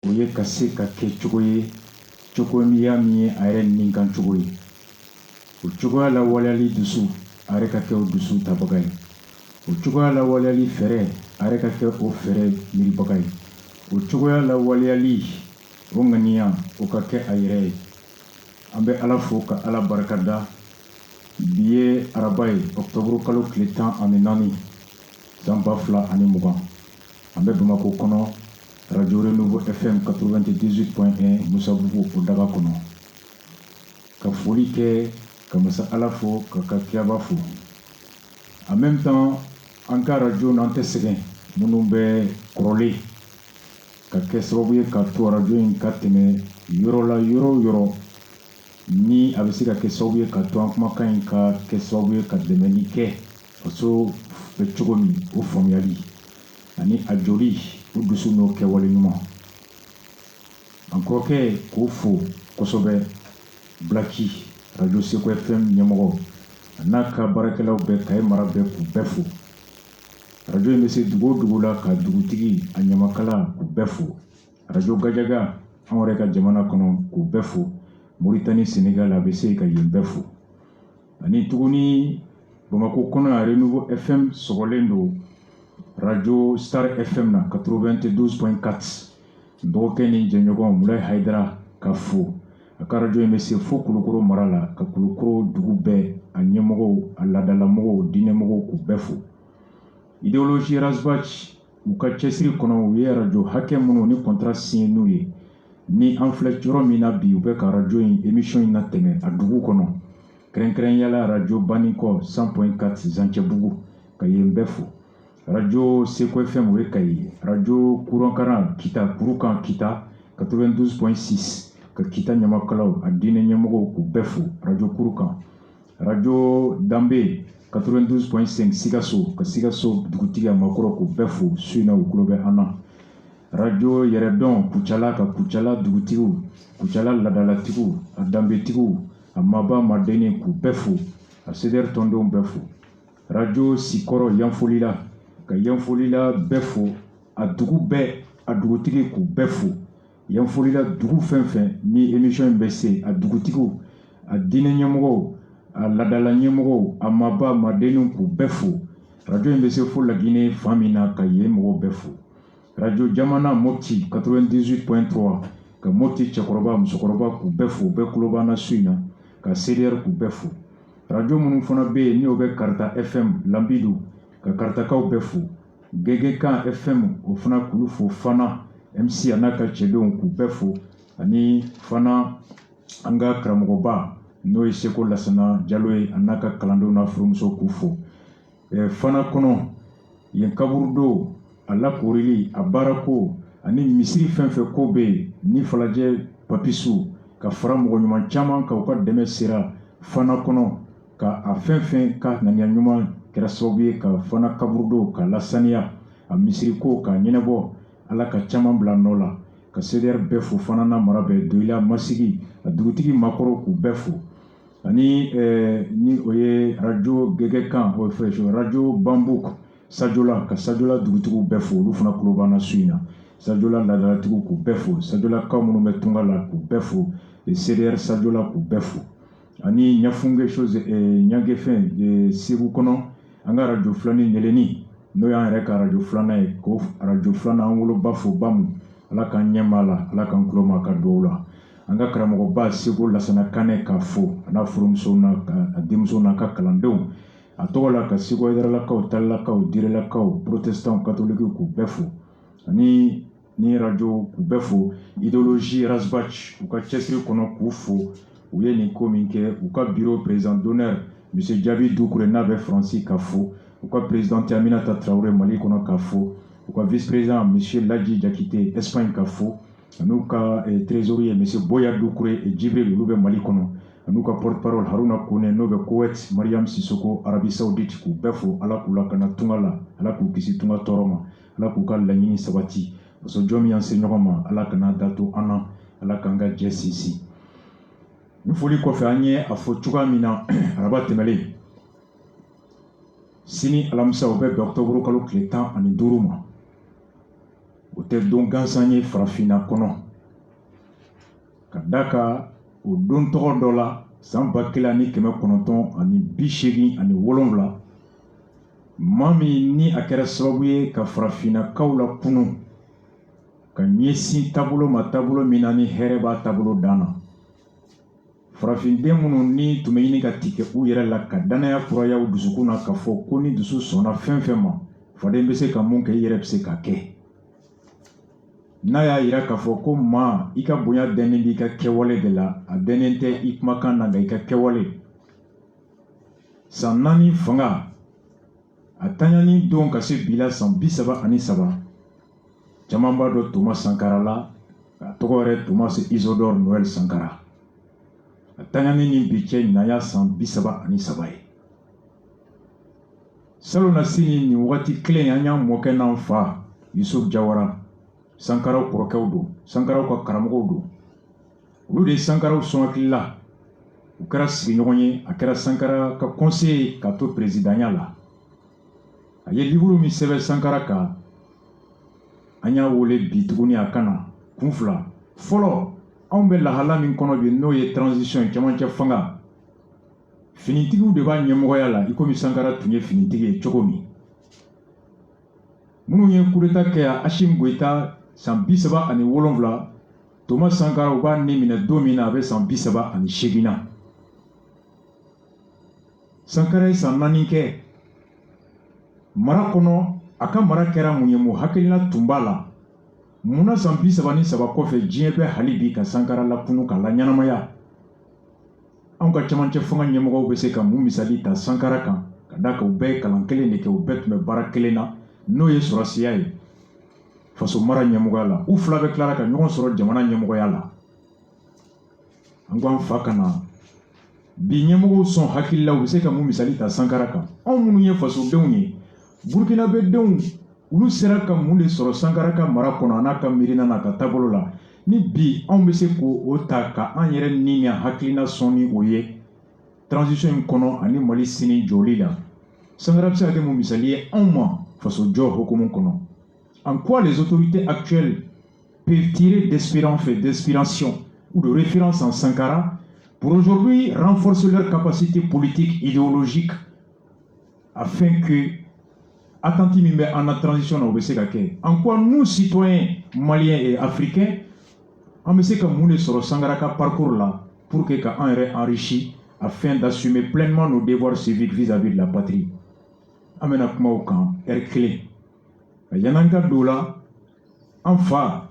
o ye ka se ka kɛ cogo ye cogo min ye a yɛrɛ nin kan cogo ye. O cogoya la waleyali dusu a yɛrɛ ka kɛ o dusu tabaga ye. O cogoya la waleyali fɛrɛ a yɛrɛ ka kɛ o fɛrɛ miiribaga ye. O cogoya la waleyali o ŋaniya o ka kɛ a yɛrɛ ye. An bɛ Ala fo ka Ala barikada. Bi ye araba ye Octobre kalo tile 14 san 2020. An bɛ Bamakɔ kɔnɔ Radio Renouveau FM 98.1 Musabugu o daga kɔnɔ. Ka foli kɛ ka masa Ala fo ka kiyaba fo. En même temps an ka radio n'an tɛ sɛgɛn minnu bɛ kɔrɔlen ka kɛ sababu ye ka to radio in ka tɛmɛ yɔrɔ la yɔrɔ ni a bɛ se ka kɛ sababu ye ka to an kumakan in ka kɛ sababu ye ka dɛmɛli kɛ faso bɛ cogo min o faamuyali ani a joli o dusu n'o kɛwale ɲuman. An kɔrɔkɛ k'o fo kosɛbɛ Blaki Radio Seko FM ɲɛmɔgɔ n'a ka baarakɛlaw bɛɛ Kaye mara bɛɛ k'u bɛɛ fo. Radio in bɛ se dugu o dugu la ka dugutigi a ɲamakala k'u bɛɛ fo. Radio Gajaga an yɛrɛ ka jamana kɔnɔ k'u bɛɛ fo. Mauritanie Sénégal a bɛ se ka yen bɛɛ fo. Ani tuguni Bamakɔ kɔnɔ a Renouveau FM sɔgɔlen don Radio Star FM na 92.4 dɔgɔkɛ ni jɛɲɔgɔn Mulaye Haidara ka fo. A ka radio in bɛ se fo Kulukoro mara la ka Kulukoro dugu bɛɛ a ɲɛmɔgɔw a laadalamɔgɔw diinɛmɔgɔw k'u bɛɛ fo. Idéologie Razbach u ka cɛsiri kɔnɔ u ye radio hakɛ minnu ni contrat signé n'u ye ni an filɛ yɔrɔ min na bi u bɛ ka radio in émission in na tɛmɛ a dugu kɔnɔ kɛrɛnkɛrɛnyala radio Banikɔ 100.4 Zancɛbugu ka yen bɛɛ fo. Radio Seko FM o ye Kaye. Radio Kurankaran Kita Kurukan Kita 92.6 ka Kita ɲamakalaw a diinɛ ɲɛmɔgɔw k'u bɛɛ fo. Radio Kurukan. Radio Dambe 92.5 Sikaso ka Sikaso dugutigi a makɔrɔ k'u bɛɛ fo su in na u tulo bɛ an na. Radio Yɛrɛdɔn Kucala ka Kucala dugutigiw Kucala ladalatigiw a Dambetigiw a Maba Madeni k'u bɛɛ fo a CDR tɔndenw bɛɛ fo. Radio Sikɔrɔ Yanfolila ka Yanfolila bɛɛ fo a dugu bɛɛ a dugutigi k'u bɛɛ fo. Yanfolila dugu fɛn fɛn ni émission in bɛ se a dugutigiw a diinɛ ɲɛmɔgɔw a ladala ɲɛmɔgɔw a Maba Madeni k'u bɛɛ fo. Radio in bɛ se fo Laginɛ fan min na ka yen mɔgɔw bɛɛ fo. Radio Jamana Mopti 98.3 ka Mopti cɛkɔrɔba musokɔrɔba k'u bɛɛ fo u bɛɛ tulo b'an na su in na ka CDR k'u bɛɛ fo. Radio minnu fana bɛ yen ni o bɛ Karta FM Lambidu ka Kartakaw bɛɛ fo. Gegekan FM o fana k'olu fo. Fana MC a n'a ka cɛdenw k'u bɛɛ fo ani fana an ka karamɔgɔba n'o ye Seko Lasana Jalo ye a n'a ka kalandenw n'a furumuso k'u fo. Fana kɔnɔ yen kaburudon a lakorili a baarako ani misiri fɛn fɛn ko bɛ yen ni Falajɛ Papisu ka fara mɔgɔ ɲuman caman ka u ka dɛmɛ sera Fana kɔnɔ ka a fɛn fɛn ka ŋaniya ɲuman kɛra sababu ye ka Fana kaburudon ka lasaniya a misiriko ka ɲɛnabɔ Ala ka caman bila nɔ la ka CDR bɛɛ fo Fana n'a mara bɛɛ Doyila Masigi a dugutigi makɔrɔ k'u bɛɛ fo ani ni o ye radio Gegekan o ye radio Bambuk Sajola ka Sajola dugutigiw bɛɛ fo olu fana tulo b'an na su in na. Sajola ladalatigiw k'u bɛɛ fo. Sajola kaw minnu bɛ tunga la k'u bɛɛ fo. CDR Sajola k'u bɛɛ fo. Ani Ɲafunge chose Ɲagefɛn Segu kɔnɔ an ka radio filanin Ɲɛlɛni n'o y'an yɛrɛ ka radio filanan ye k'o radio filanan an woloba fo Bamu Ala k'an ɲɛ maa la Ala k'an tulo maa ka dugawu la. An ka karamɔgɔba Seko Lasana Kanɛ k'a fo a n'a furumuso n'a a denmuso n'a ka kalandenw. A tɔgɔ la ka Seko Hayidaralakaw Talilakaw Direlakaw Protestants catholiques k'u bɛɛ fo ani ni radio k'u bɛɛ fo. Idéologie Razbach u ka cɛsiri kɔnɔ k'u fo u ye nin ko min kɛ u ka bureau président d'honneur monsieur Jabi Doucouré n'a bɛ Faransi k'a fo u ka présidente Aminata Traoré Mali kɔnɔ k'a fo u ka vice président monsieur Ladji Jakite Espagne k'a fo an'u ka trésorier monsieur Boya Doucouré et Djibril olu bɛ Mali kɔnɔ an'u ka porte-parole Haruna Kone n'o bɛ Koweït Mariam Sissoko Arabie Saoudite k'u bɛɛ fo Ala k'u lakana tunga la Ala k'u kisi tunga tɔɔrɔ ma Ala k'u ka laɲini sabati parce que jɔn min y'an se ɲɔgɔn ma Ala kana dato an na Ala k'an ka jɛ sinsin. Ni foli kɔfɛ an ye a fɔ cogoya min na araba tɛmɛlen sini alamisa o bɛ bɛn Octobre kalo tile 15 ma o tɛ don gansan ye farafinna kɔnɔ ka da ka o don tɔgɔ dɔ la san 1987 maa min ni a kɛra sababu ye ka farafinnakaw la kunu ka ɲɛsin taabolo ma taabolo min na ni hɛrɛ b'a taabolo dan na. Farafinden minnu ni tun bɛ ɲini ka tigɛ u yɛrɛ la ka danaya kuraya u dusukun na ka fɔ ko ni dusu sɔnna fɛn fɛn ma faden bɛ se ka mun kɛ i yɛrɛ bɛ se ka kɛ. N'a y'a yira k'a fɔ ko maa i ka bonya dɛnnen b'i ka kɛwale de la a dɛnnen tɛ i kumakan na nka i ka kɛwale. San 4 fanga a taɲani don ka se bi la san 33 caman b'a dɔn Thomas Sankara la a tɔgɔ yɛrɛ Thomas Isidore Noël Sankara. A taɲani ni bi cɛ ɲinaya san 33 ye. Salon sini nin wagati kelen an y'an mɔkɛ n'an fa Yusuf Jawara Sankaraw kɔrɔkɛw don, Sankaraw ka karamɔgɔw don. Olu de Sankaraw sɔn hakili la. U kɛra sigiɲɔgɔn ye, a kɛra Sankara ka conseiller ka to présidenya la. A ye livre min sɛbɛn Sankara kan an y'a wele bi tuguni a kana kun fila. Fɔlɔ anw bɛ lahala min kɔnɔ bi n'o ye transition ye cɛmancɛ fanga. Finitigiw de b'a ɲɛmɔgɔya la i komi Sankara tun ye finitigi ye cogo min. Minnu ye coup d'état kɛ Assimi Goïta san 37 Thomas Sankara u b'a ni minɛ don min na a bɛ san 38 na. Sankara ye san 4 kɛ mara kɔnɔ a ka mara kɛra mun ye mun hakilina tun b'a la. Munna san 33 kɔfɛ diɲɛ bɛ hali bi ka Sankara lakunu ka la ɲanamaya. Anw ka cɛmancɛ fanga ɲɛmɔgɔw bɛ se ka mun misali ta Sankara kan ka da kan u bɛɛ ye kalan kelen de kɛ u bɛɛ tun bɛ baara kelen na n'o ye sɔrɔsiya ye faso mara ɲɛmɔgɔya la. U fila bɛ tila ka ɲɔgɔn sɔrɔ jamana ɲɛmɔgɔya la. An ko an fa kana bi ɲɛmɔgɔw sɔn hakili la u bɛ se ka mun misali ta Sankara kan. Anw minnu ye fasodenw ye Burkinabɛdenw olu sera ka mun de sɔrɔ Sankara ka mara kɔnɔ a n'a ka miirina n'a ka taabolo la ni bi anw bɛ se k'o ta ka an yɛrɛ ni hakilina sɔn ni o ye transition in kɔnɔ ani Mali sini jɔli la. Sankara bɛ se ka kɛ mun misali ye anw ma faso jɔ hukumu kɔnɔ. En quoi les autorités actuelles peuvent tirer d'inspiration ou de référence en Sankara pour aujourd'hui renforcer leur capacité politique, idéologique, afin que, attentif en la transition, en quoi nous, citoyens maliens et africains, on sait que nous sommes Sankara parcours là pour que on est enrichi afin d'assumer pleinement nos devoirs civiques vis-à-vis de la patrie. Amena kuma au camp, clé. Yananga dola, enfin,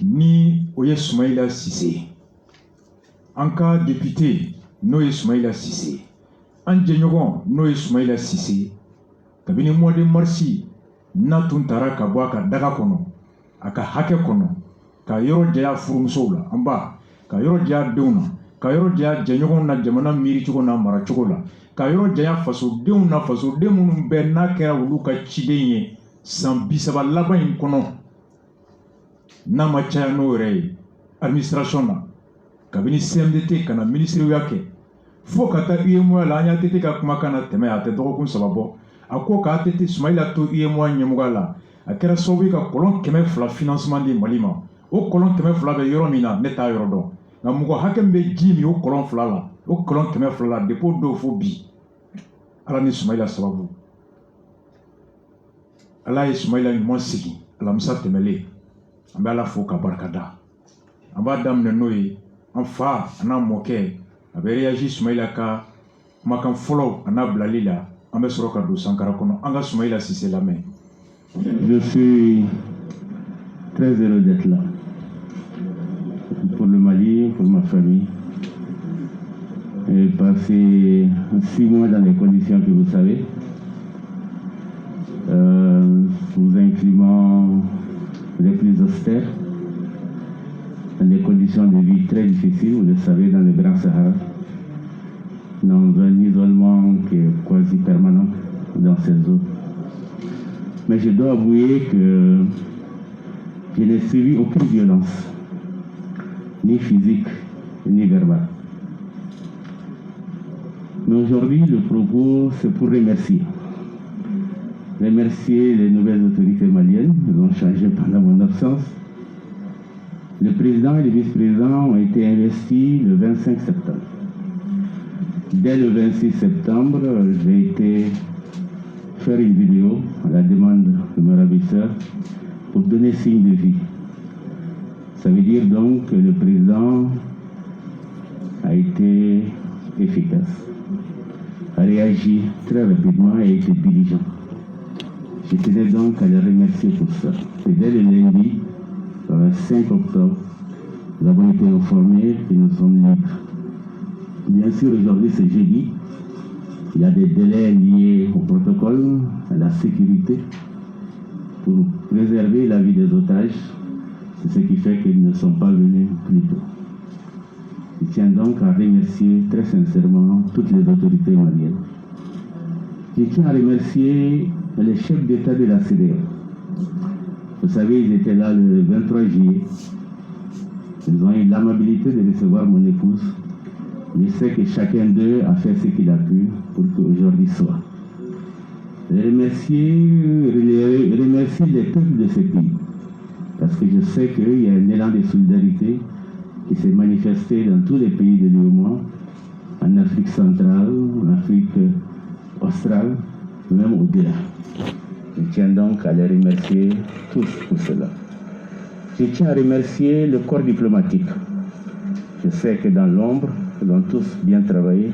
ni Oye Soumaïla Sissé. En cas député, Noé Soumaïla Sissé. En Djenyogon, Noé Soumaïla Sissé. Kabini mois de marsi, Natuntara Kabwaka Dagakono, Aka Hakekono, Ka Yoro Dia Furumsola, Amba, Ka Yoro Dia Duna, Ka Yoro Dia Djenyogon na Jamana Mirichugona Marachogola. Ka yɔrɔ janya fasodenw na fasoden minnu bɛɛ n'a kɛra olu ka ciden ye san 30 laban in kɔnɔ n'a ma caya n'o yɛrɛ ye administration na kabini CMDT kana ministeriya kɛ fo ka taa UEMOA la an y'a tete ka kumakan na tɛmɛ a tɛ dɔgɔkun 3 bɔ a ko k'a tete Soumaïla to UEMOA ɲɛmɔgɔya la a kɛra sababu ye ka kɔlɔn 200 financement di Mali ma o kɔlɔn 200 bɛ yɔrɔ min na ne t'a yɔrɔ dɔn nka mɔgɔ hakɛ min bɛ ji min o kɔlɔn 2 la o kɔlɔn 200 la depuis o don fo bi Ala ni Soumaïla sababu Ala ye Soumaïla ɲuman sigi alamisa tɛmɛlen an bɛ Ala fo ka barika da an b'a daminɛ n'o ye an fa a n'a mɔkɛ a bɛ réagi Soumaïla ka kumakan fɔlɔ a n'a bilali la an bɛ sɔrɔ ka don Sankara kɔnɔ an ka Soumaïla Cissé lamɛn. Je suis très heureux d'être là pour le Mali, pour ma famille. J'ai passé 6 mois dans les conditions que vous savez, sous un climat les plus austères, dans des conditions de vie très difficiles, vous le savez, dans le Grand Sahara, dans un isolement qui est quasi permanent dans ces zones. Mais je dois avouer que je n'ai subi aucune violence, ni physique, ni verbale. Mais aujourd'hui, le propos, c'est pour remercier. remercier les nouvelles autorités maliennes, elles ont changé pendant mon absence. Le président et le vice-président ont été investis le 25 septembre. Dès le 26 septembre, j'ai été faire une vidéo à la demande de mon ravisseur pour donner signe de vie. Ça veut dire donc que le président a été efficace, a réagi très rapidement et a été diligent. Je tenais donc à le remercier pour ça. Et dès le lundi, le 5 octobre, nous avons été informés que nous sommes libres. Bien sûr, aujourd'hui c'est jeudi. Il y a des délais liés au protocole, à la sécurité, pour préserver la vie des otages. C'est ce qui fait qu'ils ne sont pas venus plus tôt. Je tiens donc à remercier très sincèrement toutes les autorités maliennes. Je tiens à remercier les chefs d'État de la CEDEAO. Vous savez, ils étaient là le 23 juillet. Ils ont eu l'amabilité de recevoir mon épouse. Je sais que chacun d'eux a fait ce qu'il a pu pour qu'aujourd'hui soit. Je remercie les peuples de ce pays. Parce que je sais qu'il y a un élan de solidarité qui s'est manifesté dans tous les pays de l'UEMOA, en Afrique centrale, en Afrique australe, même au-delà. Je tiens donc à les remercier tous pour cela. Je tiens à remercier le corps diplomatique. Je sais que dans l'ombre, ils ont tous bien travaillé,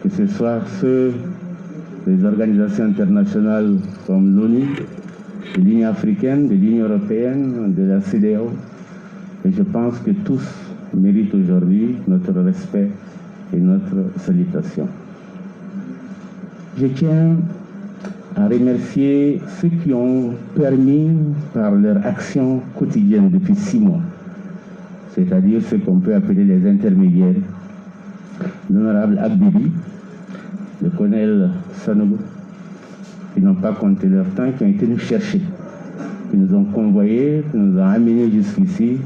que ce soit ceux des organisations internationales comme l'ONU, de l'Union africaine, de l'Union européenne, de la CEDEAO. Et je pense que tous méritent aujourd'hui notre respect et notre salutation. Je tiens à remercier ceux qui ont permis, par leur action quotidienne depuis 6 mois, c'est-à-dire ceux qu'on peut appeler les intermédiaires, l'honorable Abdibi, le colonel Sanogo, qui n'ont pas compté leur temps, qui ont été nous chercher, qui nous ont convoyés, qui nous ont amenés jusqu'ici,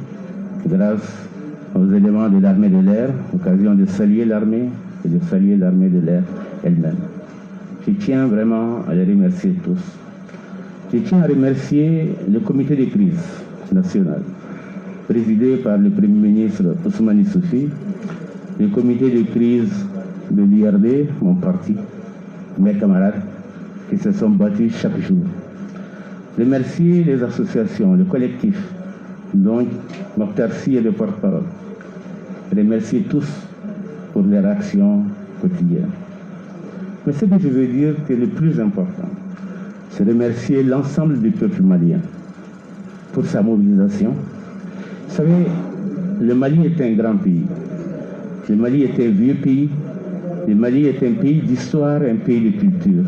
grâce aux éléments de l'armée de l'air, occasion de saluer l'armée et de saluer l'armée de l'air elle-même. Je tiens vraiment à les remercier tous. Je tiens à remercier le comité de crise national, présidé par le Premier ministre Ousmane Soufi, le comité de crise de l'IRD, mon parti, mes camarades, qui se sont battus chaque jour. Remercier les associations, le collectif, dont Mokhtar Sy est le porte-parole. Remercier tous pour leur action quotidienne. Mais ce que je veux dire que le plus important, c'est remercier l'ensemble du peuple malien pour sa mobilisation. Vous savez, le Mali est un grand pays. Le Mali est un vieux pays. Le Mali est un pays d'histoire, un pays de culture.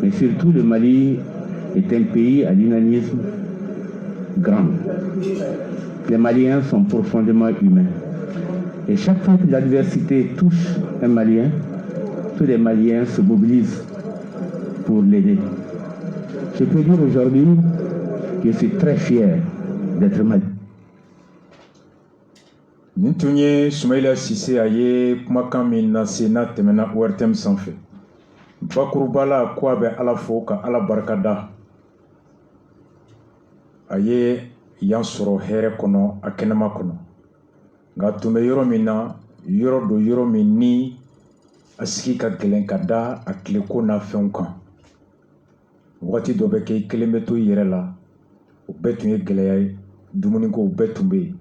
Mais surtout, le Mali est un pays à l'humanisme grand. Les Maliens sont profondément humains. Et chaque fois que l'adversité touche un Malien, tous les Maliens se mobilisent pour l'aider. Je peux dire aujourd'hui que je suis très fier d'être Malien. Nin tun ye Soumaïla Cissé a ye kumakan min lase n'a tɛmɛna ORTM sanfɛ. Bakuruba la ko a bɛ Ala fo ka Ala barikada. A ye yan sɔrɔ hɛrɛ kɔnɔ a kɛnɛma kɔnɔ. Nka tun bɛ yɔrɔ min na, yɔrɔ do yɔrɔ min ni a sigi ka gɛlɛn ka da a tileko n'a fɛnw kan. Wagati dɔ bɛ kɛ I kelen bɛ to I yɛrɛ la, o bɛɛ tun ye gɛlɛya ye, dumuniko bɛɛ tun bɛ yen.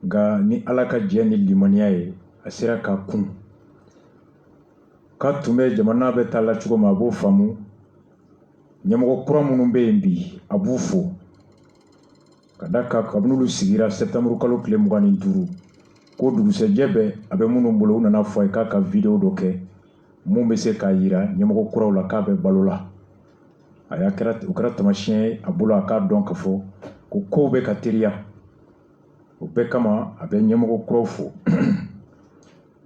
Nka ni Ala ka jɛ ni limaniya ye, a sera k'a kun. K'a tun bɛ jamana bɛ taa la cogo min a b'o faamu. Ɲɛmɔgɔ kura minnu bɛ yen bi, a b'u fo. Ka da kan kabini olu sigira septembre kalo tile 25, ko dugusɛjɛ bɛɛ a bɛ minnu bolo u nana fɔ a ye k'a ka vidéo dɔ kɛ mun bɛ se k'a yira ɲɛmɔgɔ kuraw la k'a bɛ balo la. O kɛra tamasiyɛn ye a bolo a k'a dɔn ka fɔ ko kow bɛ ka teriya. O bɛɛ kama a bɛ ɲɛmɔgɔ kuraw fo.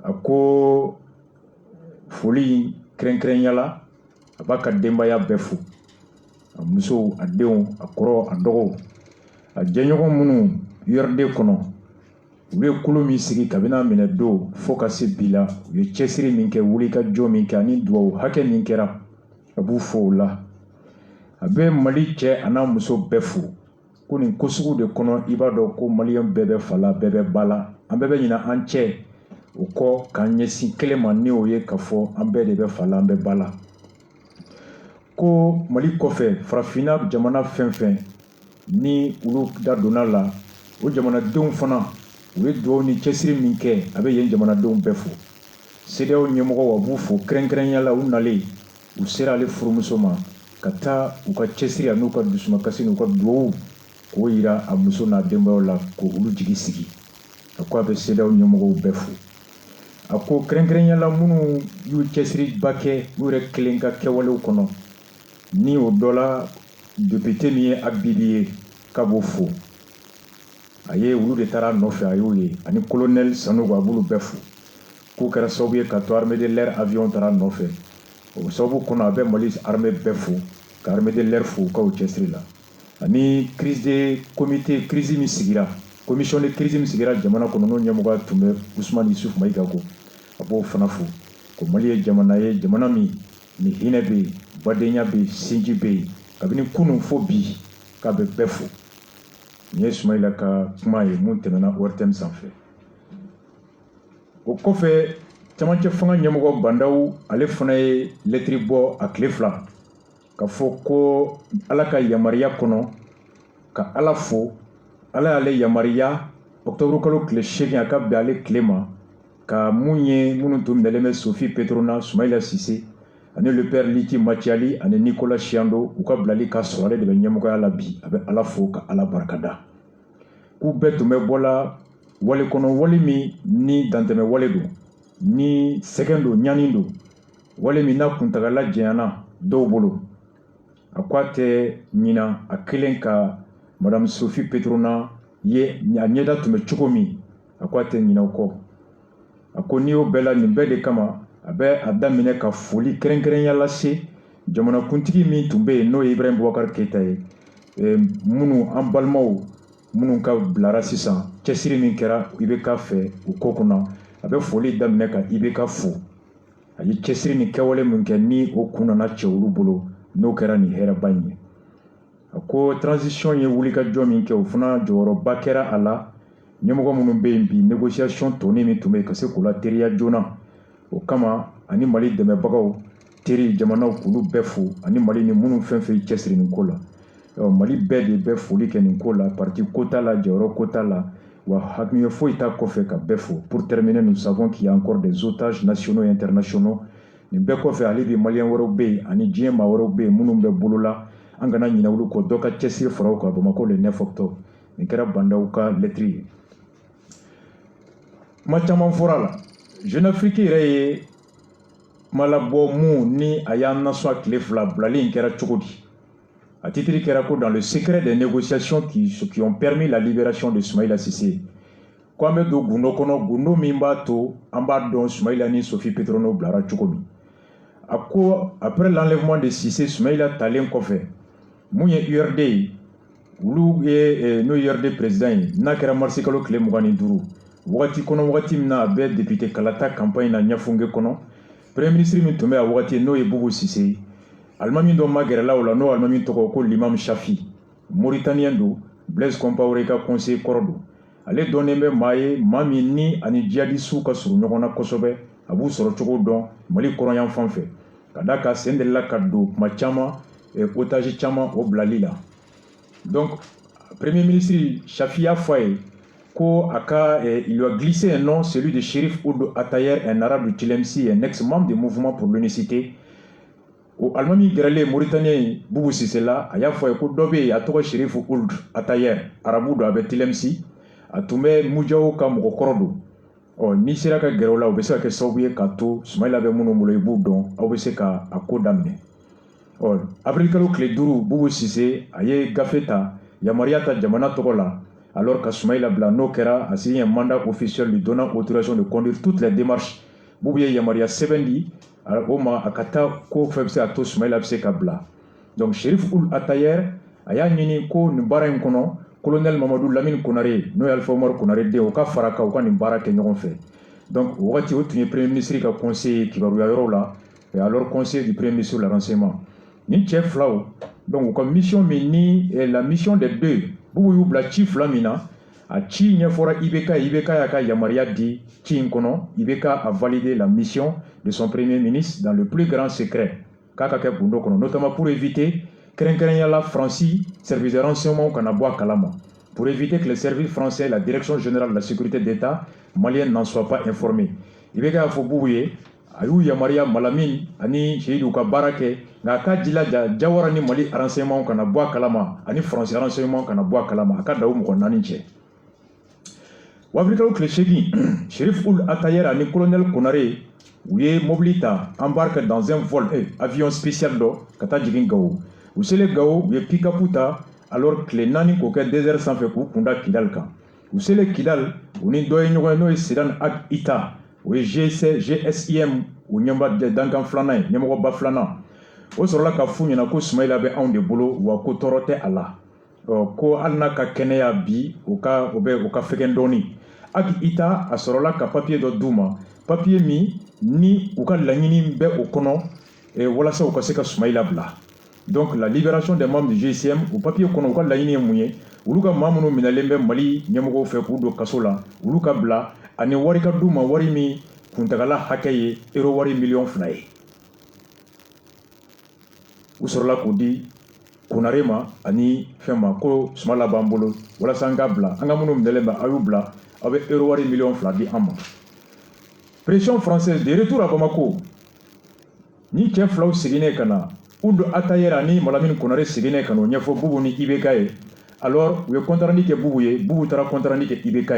A ko foli kɛrɛnkɛrɛnya la a b'a ka denbaya bɛɛ fo. A musow, a denw, a kɔrɔ, a dɔgɔw, a jɛɲɔgɔn minnu URD kɔnɔ olu ye kolo min sigi kabini a minɛ don fo ka se bi la u ye cɛsiri min kɛ wulikajɔ min kɛ ani duwawu hakɛ min kɛra a b'u fo o la a bɛ Mali cɛ a n'a muso bɛɛ fo ko nin ko sugu de kɔnɔ i b'a dɔn ko maliyɛn bɛɛ bɛ fa la bɛɛ bɛ ba la an bɛɛ bɛ ɲinɛ an cɛ o kɔ k'an ɲɛsin kelen ma ni o ye k'a fɔ an bɛɛ de bɛ fa la an bɛ ba la ko Mali kɔfɛ farafinna jamana fɛn fɛn ni olu da donna la o jamanadenw fana u ye dugawu ni cɛsiri min kɛ a bɛ yen jamanadenw bɛɛ fo CEDEAO ɲɛmɔgɔw a b'u fo kɛrɛnkɛrɛnnenya la u nalen u sera ale furumuso ma ka taa u ka cɛsiri a n'u ka dusumakasi n'u ka dugawu k'o yira a muso n'a denbayaw la ko olu jigi sigi a ko a bɛ CEDEAO ɲɛmɔgɔw bɛɛ fo a ko kɛrɛnkɛrɛnnenya la minnu y'u cɛsiriba kɛ u yɛrɛ kelen ka kɛwalew kɔnɔ ni o dɔ la député min ye Abibi ye k'a b'o fo a ye olu de taara nɔfɛ a y'o ye ani colonel Sanogo a b'olu bɛɛ fo k'u kɛra sababu ye ka to armée de l'air avion taara nɔfɛ o sababu kɔnɔ a bɛ Mali armée bɛɛ fo ka armée de l'air fo k'aw cɛsiri la ani crise min sigira commission de crise min sigira jamana kɔnɔ n'o ɲɛmɔgɔ tun bɛ Usumani Yusuf Mayiga ko a b'o fana fo ko Mali ye jamana min ni hinɛ bɛ yen badenya bɛ yen sinji bɛ yen kabini kunun fo bi k'a bɛ bɛɛ fo nin ye Sumayila ka kuma ye mun tɛmɛna ORTM sanfɛ o kɔfɛ camancɛ fanga ɲɛmɔgɔ Bandaw ale fana ye lɛtiri bɔ a tile 2 ka fɔ ko Ala ka yamaruya kɔnɔ ka Ala fo Ala y'ale yamaruya octobre kalo tile 8 a ka bɛn ale tile ma ka mun ye minnu tun minɛlen bɛ Sophie Petrona Sumayila Sise ani le père Liti Matiali ani Nicolas Chiando u ka bilali ka sɔrɔ ale de bɛ ɲɛmɔgɔya la bi a bɛ Ala fo ka Ala barikada k'u bɛɛ tun bɛ bɔla wale kɔnɔ wale min ni dantɛmɛ wale don ni sɛgɛn don ɲani don wale min n'a kuntagala janyana dɔw bolo a ko a tɛ ɲina a kelen ka madame Sophie Petrona ye a ɲɛda tun bɛ cogo min a ko a tɛ ɲina o kɔ a ko n'i y'o bɛɛ la nin bɛɛ de kama a bɛ a daminɛ ka foli kɛrɛnkɛrɛnya lase jamanakuntigi min tun bɛ yen n'o ye Ibrahim Boubacar Keita ye minnu an balimaw minnu ka bilara sisan cɛsiri min kɛra IBK fɛ u ko kɔnɔ a bɛ foli daminɛ ka IBK fo a ye cɛsiri ni kɛwale min kɛ ni o kun nana cɛ olu bolo n'o kɛra nin hɛrɛba in ye a ko transition ye wulikajɔ min kɛ o fana jɔyɔrɔba kɛra a la ɲɛmɔgɔ minnu bɛ yen bi négociation tɔnin min tun bɛ yen ka se k'u la teriya joona o kama ani Mali dɛmɛbagaw teri jamanaw k'olu bɛɛ fo ani Mali ni minnu fɛn fɛn cɛsiri nin ko la Mali bɛɛ de bɛ foli kɛ nin ko la parti ko t'a la jɔyɔrɔ ko t'a la wa hakilina foyi t'a kɔfɛ ka bɛɛ fo pour terminer nous savons qu'il y a encore des otages nationaux et internationaux nin bɛɛ kɔfɛ ale bi maliyɛn wɛrɛw bɛ yen ani diɲɛ maa wɛrɛw bɛ yen minnu bɛ bolola an kana ɲinɛ olu kɔ dɔ ka cɛsiri fara o kan Bamako le 9 octobre nin kɛra Bandaw ka lɛtiri ye kuma caman fɔra la Jeune Afrique yɛrɛ ye kuma labɔ mun ni a y'an nasɔn a tile 2 bilali in kɛra cogo di a titiri kɛra ko dans le secret des négociations qui ont permis la libération de Soumaïla Cissé ko an bɛ don gundo kɔnɔ gundo min b'a to an b'a dɔn Soumaïla ni Sophie Petrono bilara cogo min a ko après l'enlèvement de Cissé Soumaïla talen kɔfɛ mun ye URD ye olu ye n'o ye URD président ye n'a kɛra mars kalo tile 25 wagati kɔnɔ wagati min na a bɛ député kalata campagne na Ɲafunge kɔnɔ premier ministre min tun bɛ a wagati n'o ye Boubou Cissé alimami dɔ ma gɛrɛla o la n'o alimami tɔgɔ ko Limam Shafi mauritanien don Blaise Compaoré ka conseiller kɔrɔ don ale dɔnnen bɛ maa ye maa min ni ani djihadistes ka surun ɲɔgɔn na kosɛbɛ a b'u sɔrɔ cogo dɔn Mali kɔrɔnyan fan fɛ ka d'a kan sen delila ka don kuma caman otage caman o bilali la donc premier ministre Shafi y'a fɔ a ye ko il lui a glissé un nom, celui de Chérif Ould Atayer, un arabe du Tlemcen, un ex-membre du mouvement pour l'unicité. Au Almami Grelé, Mauritanien, Boubou Sissela, a y'a fait ko dobe a tɔgɔ Chérif Ould Atayer, arabu do abe Tlemcen, a tun bɛ Mujaw ka mɔgɔ kɔrɔ don. Ni sera ka gɛrɛ o la, o bɛ se ka kɛ sababu ye k'a to Soumaïla bɛ minnu bolo i b'u dɔn, aw bɛ se ka a ko daminɛ. Avril kalo tile 5, Boubou Cissé a ye gafe ta, yamaruya ta jamana tɔgɔ la. Alors que Soumaïla bila n'o kɛra a signé un mandat officiel lui donnant autorisation de conduire toutes les démarches Boubou ye yamaruya sɛbɛn di o ma a ka taa ko fɛn bɛ se ka to Soumaïla bɛ se ka bila donc Chérif Ould Atayer a y'a ɲini ko nin baara in kɔnɔ colonel Mamadou Lamine Konare n'o ye Alpha Oumar Konare den o ka fara kan u ka nin baara kɛ ɲɔgɔn fɛ donc o wagati o tun ye premier ministre ka conseiller kibaruya yɔrɔ la et alors conseiller du premier ministre de la renseignement ni chef flau donc comme mission mini et la mission des deux bubu yubla chief lamina a chi nyefora ibeka ya ka yamaria di chi inkono ibeka a validé la mission de son premier ministre dans le plus grand secret kaka ke bundo kono notamment pour éviter la Francie service de renseignement kanabwa kalama pour éviter que les services français la direction générale de la sécurité d'État malienne n'en soient pas informés ibeka fo bubuye ayu yamaria malamin ani sheidu ka barake nga ka dila jawara ni mali renseignement kana bwa kalama ani français renseignement kana bwa kalama aka dawu mo nani nche wafrika ukle shegi Chérif Ould Atayer ani colonel Konaré ouye mobilita embarque dans un vol avion spécial do kata jigin gawo usele gawo ouye pikaputa alors que les nani ko ke désert sans fait ku kunda Kidal kan usele Kidal uni doye nyogo no sidan ak ita ouye GSIM ou nyamba dankan flana nyamo ba flana o sorola ka funya na ko Soumaïla be on de bolo wa ko torote ala ko alna ka keneya bi o ka feken doni ak ita a sorola ka papier do duma papier mi ni u ka laɲini be o kono walasa u ka se ka Soumaïla bla donc la libération des membres du GSM o papier kono u ka laɲini mun ye olu ka maa minnu minɛlen bɛ Mali ɲɛmɔgɔw fɛ k'u don kaso la olu ka bila ani wari ka d'u ma wari min kuntagala hakɛ ye euro wari miliyɔn 2 ye u sɔrɔla k'o di Konaré ma ani fɛn ma ko Soumaïla b'an bolo walasa an ka bila an ka minnu minɛlen bɛ a y'u bila aw bɛ euro wari miliyɔn 2 di an ma pression française de retour à Bamako ni cɛ filaw seginnen ka na Ould Atayer ani Malamine Konaré seginnen ka n'o ɲɛfɔ Bubu ni IBK ye alors u ye compte-rendu kɛ Bubu ye Bubu taara compte-rendu kɛ IBK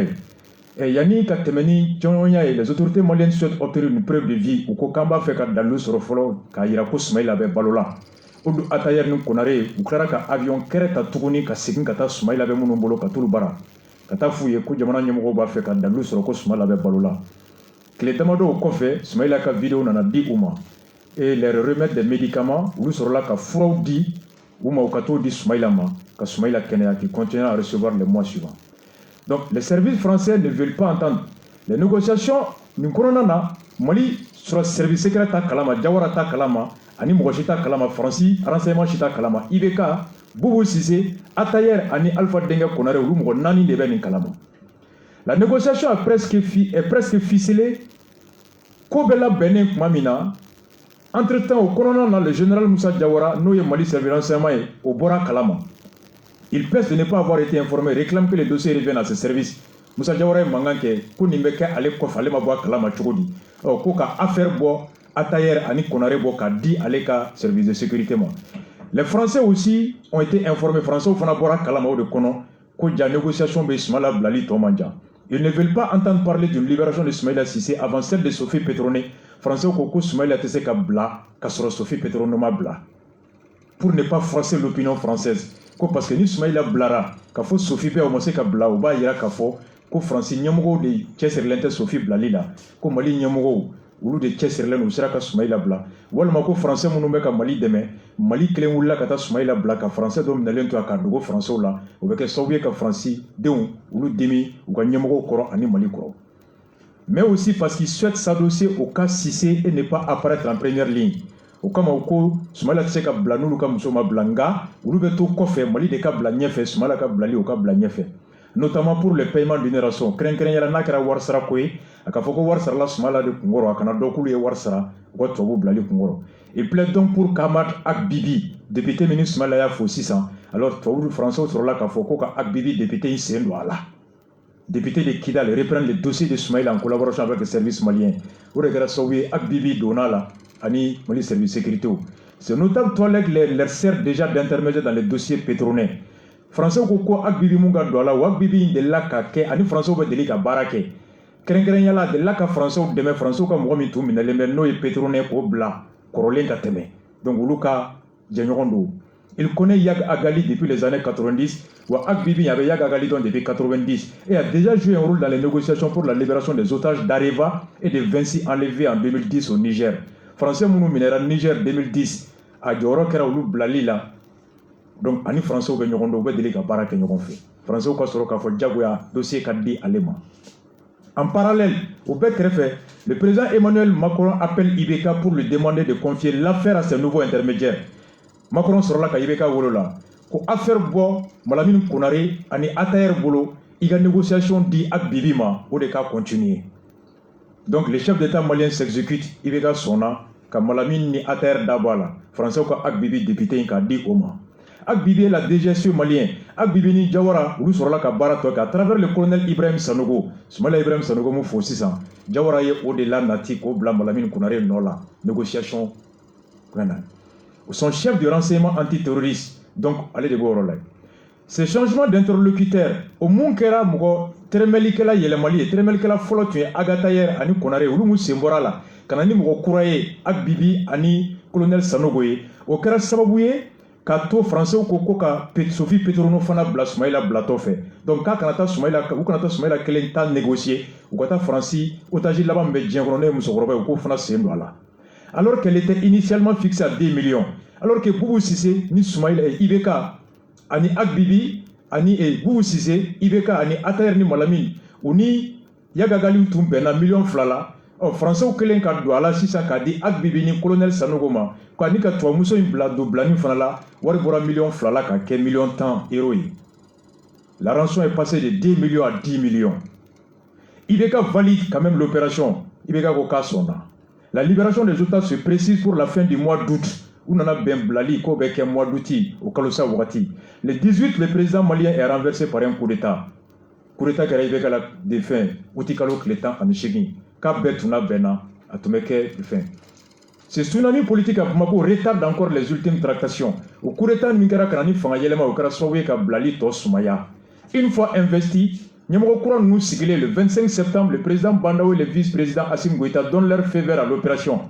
ye yani ka tɛmɛ ni jɔnɲɔgɔnya ye les autorités maliennes souhaitent obtenir une preuve de vie u ko k'an b'a fɛ ka dalilu sɔrɔ fɔlɔ k'a yira ko Soumaïla bɛ balo la Ould Atayer ni Konaré u tilara ka avion kɛrɛ ta tuguni ka segin ka taa Soumaïla bɛ minnu bolo ka t'olu bara ka taa f'u ye ko jamana ɲɛmɔgɔw b'a fɛ ka dalilu sɔrɔ ko Soumaïla bɛ balo la tile damadɔ kɔfɛ Soumaïla ka vidéo nana di u ma et leur remettre des médicaments olu sɔrɔla ka furaw di u ma u ka t'o di Soumaïla ma ka Soumaïla kɛnɛya qui continue à recevoir les mois suivants donc les services français ne veulent pas entendre les négociations nin kɔnɔna na Mali sɔrɔ service secret ta kalama Jawara ta kalama ani mɔgɔ si ta kalama Fransi renseignement si ta kalama IBK Boubou Cissé Atayer ani Alpha Dengue Konaré olu mɔgɔ 4 de bɛ nin kalama la négociation est presque ficelée ko bɛ labɛnnen tuma min na entre-temps au kɔnɔna na le général Moussa Diawara n'o ye Mali service renseignement ye o bɔra kalama il pèse de ne pas avoir été informé réclame que les dossiers reviennent à ce service Moussa Diawara ye mankan kɛ ko nin bɛ kɛ ale kɔfɛ ale ma bɔ a kalama cogo di ko ka affaire bɔ Atayer ani Konaré bɔ ka di ale ka service de sécurité ma les Français aussi ont été informés Français fana bɔra kalama o de kɔnɔ ko ja négociation bɛ Soumaïla bilali tɔ man jan ils ne veulent pas entendre parler d'une libération de Soumaïla Cissé avant celle de Sophie Petroné Français ko Soumaïla tɛ se ka bila ka sɔrɔ Sophie Petroné ma bila pour ne pas froisser l'opinion française ko parce que ni Soumaïla bilara ka fɔ Sophie bɛ o ma se ka bila o b'a yira ka fɔ ko Fransi ɲɛmɔgɔw de cɛsirilen tɛ Sophie bilali la ko Mali ɲɛmɔgɔw olu de cɛsirilen u sera ka Soumaïla bila walima ko Français minnu bɛ ka Mali dɛmɛ Mali kelen wulila ka taa Soumaïla bila ka Français dɔ minɛlen to a ka dogo Français la o bɛ kɛ sababu ye ka Fransi denw olu dimi u ka ɲɛmɔgɔw kɔrɔ ani Mali kɔrɔ mais aussi parce qu'ils souhaitent s'adosser au cas Cissé et ne pas apparaître en première ligne o kama ko Soumaïla tɛ se ka bila n'olu ka muso ma bila nka olu bɛ to kɔfɛ Mali de ka bila ɲɛfɛ Soumaïla ka bilali o ka bila ɲɛfɛ notamment pour le paiement d'une rançon kɛrɛnkɛrɛnyala n'a kɛra wari sara ko ye a ka fɔ ko wari sarala Soumaïla de kunkɔrɔ a kana dɔn k'olu ye wari sara u ka tubabu bilali kunkɔrɔ il plaide donc pour qu'Ahmad Ak-Bibi député ministre Soumaïla y'a fɔ sisan alors tubabu français sɔrɔla k'a fɔ ko ka Ak-Bibi député in sen don a la député de Kidal reprendre le dossier de Soumaïla en collaboration avec le service malien o de kɛra sababu ye Ak-Bibi donna la ani Mali service sécurité c'est notable toilettes leur sert déjà d'intermédiaire dans les dossiers pétroliers Français ko Ak-Bibi mun ka don a la o Ak-Bibi delila ka kɛ ani Français bɛ deli ka baara kɛ kɛrɛnkɛrɛnyala delila ka Français dɛmɛ Français ka mɔgɔ min tun minɛlen bɛ n'o ye pétrolier k'o bila kɔrɔlen ka tɛmɛ donc olu ka jɛɲɔgɔn don il connaît Yag Agali depuis les années 90 ou Ak-Bibi avait Yag Agali depuis 90 et a déjà joué un rôle dans les négociations pour la libération des otages d'Areva et de Vinci enlevés en 2010 au Niger Français munu minɛra Niger 2010 a jɔyɔrɔ kɛra olu bilali la donc ani Français bɛ ɲɔgɔn dɔn u bɛ deli ka baara kɛ ɲɔgɔn fɛ Français ka sɔrɔ k'a fɔ jagoya dossier ka di ale ma en parallèle au bɛɛ kɛrɛfɛ le président Emmanuel Macron appelle IBK pour lui demander de confier l'affaire à ses nouveaux intermédiaires Macron sorola ka IBK wolo la ko affaire bo Malamine Konare ani Atayer bolo i ka négociation di ak Bibi ma o de ka continuer. Donc le chef d'état malien s'exécute IBK sona ka Malamine ni Atayer dabala français ko ak Bibi député ka di o ma. Ak Bibi la DGSE malien ak Bibi ni Jawara ulu sorola ka bara to à travers le colonel Ibrahim Sanogo Soumaïla Ibrahim Sanogo mo fo sisan Jawara ye o de la nati ko bla Malamine Konare no la négociation kana. Son chef de renseignement antiterroriste donc allez de Goro là. Ces changements d'interlocuteur au Munkera Mugo Tremelikela Yelemali Tremelikela folo tu Agatayer ani Konare ulu mu sembora la kanani Mugo Kouraye ak Bibi ani colonel Sanogoye au kera sababuye ka to français ko ka Sophie Petrono fana bla Soumaïla Blato fait donc ka kanata Soumaïla ou kanata Soumaïla kelen ta négocier ou kata français otage là-bas be djengronné musokoroba ko fana sendo ala alors qu'elle était initialement fixée à 10 millions alors que Boubou Sissé ni Soumaïla et IBK ani Akbibi ani Boubou Sissé IBK ani Atayer ni Malamine ou ni Yagagali Tumbena million flala o français kelen ka do ala sisa ka di Akbibi ni colonel Sanogoma ko ni ka to muso in blado blani fanala wari bora million flala ka ke million temps héros. La rançon est passée de 10 millions à 10 millions. IBK valide quand même l'opération. IBK ko kasona. La libération des otages se précise pour la fin du mois d'août. Où on a bien blali ko beke mois d'août au Kalosa Wati. Le 18, le président malien est renversé par un coup d'état. Coup d'état qui a IBK la défunt. Outikalo Kletan à Michigin. Kabetuna Bena à Tomeke défunt. Ce tsunami politique à Bamako retarde encore les ultimes tractations. Au coup d'état Minkara Kanani Fangayelema au Karaswawe ka blali to Soumaya. Une fois investi, Nyamoko Kouran nous siglé le 25 septembre, le président Bandao et le vice-président Assimi Goïta donnent leur feu vert à l'opération.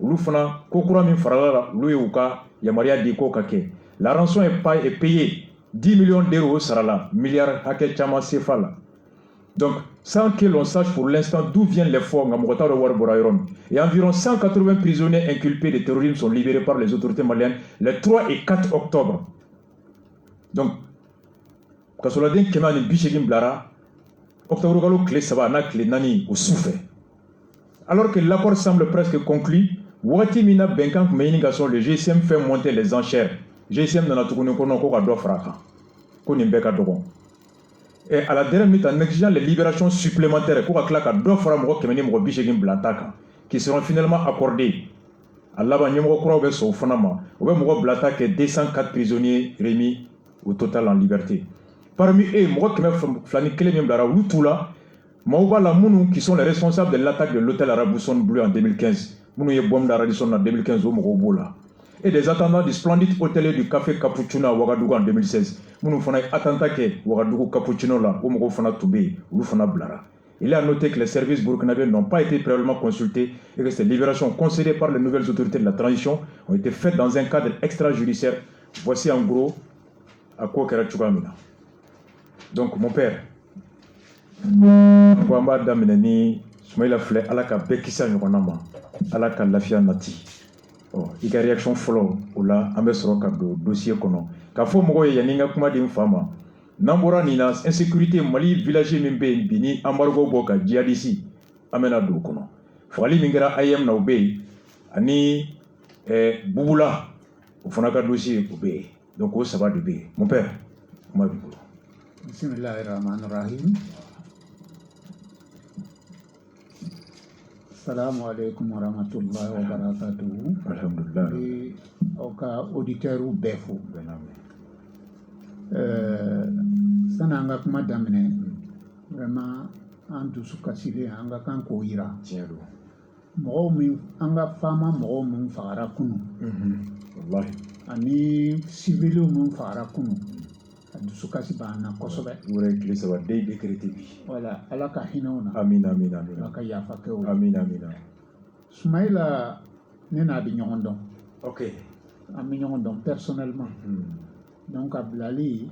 Oulufana, Kokura min farala, Loué Ouka, Yamaria Diko Kake. La rançon est payée 10 millions d'euros au Sarala, milliards Hake Chama Sefala. Donc, sans que l'on sache pour l'instant d'où viennent les fonds Ngamokota de Warborayron. Et environ 180 prisonniers inculpés de terrorisme sont libérés par les autorités maliennes les 3 et 4 octobre. Donc, Kasoladin Kemani Bichegim Blara, Octobre Galo Clé Savana Clé Nani au Soufé. Alors que l'accord semble presque conclu, Wati Mina Benkank Meinigason, le GSM fait monter les enchères. GSM dans la Toukounoukono Koka Dofraka. Konimbeka Dogon. Et à la dernière minute, en exigeant les libérations supplémentaires, Koka Klaka Dofra Moko Kemeni Moko Bichegim Blantaka, qui seront finalement accordées. À l'Aba Nyamoko Koura Obe Fanama, Obe Moko Blantaka et 204 prisonniers remis au total en liberté. Parmi eux, Moko Kemeni Flani Kele Mblara Woutoula, Maouba Lamounou, qui sont les responsables de l'attaque de l'hôtel Arabousson Bleu en 2015. Mounou Ye Bom d'Aradisson en 2015 au Morobola. Et des attendants du splendide hôtelier du café Capuchino à Ouagadougou en 2016. Mounou Fana attentat que Ouagadougou Capuchino là, au Moro Fana Toubé, ou Fana Blara. Il est à noter que les services burkinabés n'ont pas été préalablement consultés et que ces libérations concédées par les nouvelles autorités de la transition ont été faites dans un cadre extrajudiciaire. Voici en gros à quoi Kera Tchougamina. Donc mon père, Kwamba Daminani, Soumaïla Flé, Alaka Bekissa Nyokonama, Alaka Lafia Nati. Oh, il y a réaction follow, ou là, Ambesro Kabdo, dossier Kono. Kafo Mogo Yaninga Kuma Fama. Nambora Nina, insécurité Mali, villager Mimbe, Bini, Ambargo Boka, Djihadisi, Amena Dokono. Fali Mingera Ayem Naobe, Ani Bouboula, au Fonaka dossier Obé. Donc, ça va de B. Mon père, comment vous? Bismillahirrahmanirrahim. Assalamu alaikum wa rahmatullahi wa barakatuhu. Alhamdulillah. Et au cas auditeur ou befou. Sananga kuma damine. Vraiment, en dessous kasile, anga kan koira. Mɔgɔw min an ka faama mɔgɔw min fagara kunu. Wallahi. Ani civiliw min fagara kunu. A dusukasi banna kosɛbɛ. Wure tile saba den décrété bi. Voilà, Ala ka hinɛw na. Amina, amina, amina. Ala ka yafa kɛ o. Amina, amina. Soumaïla ne n'a bɛ ɲɔgɔn dɔn. Ok. An bɛ ɲɔgɔn dɔn personnellement. Donc a bilali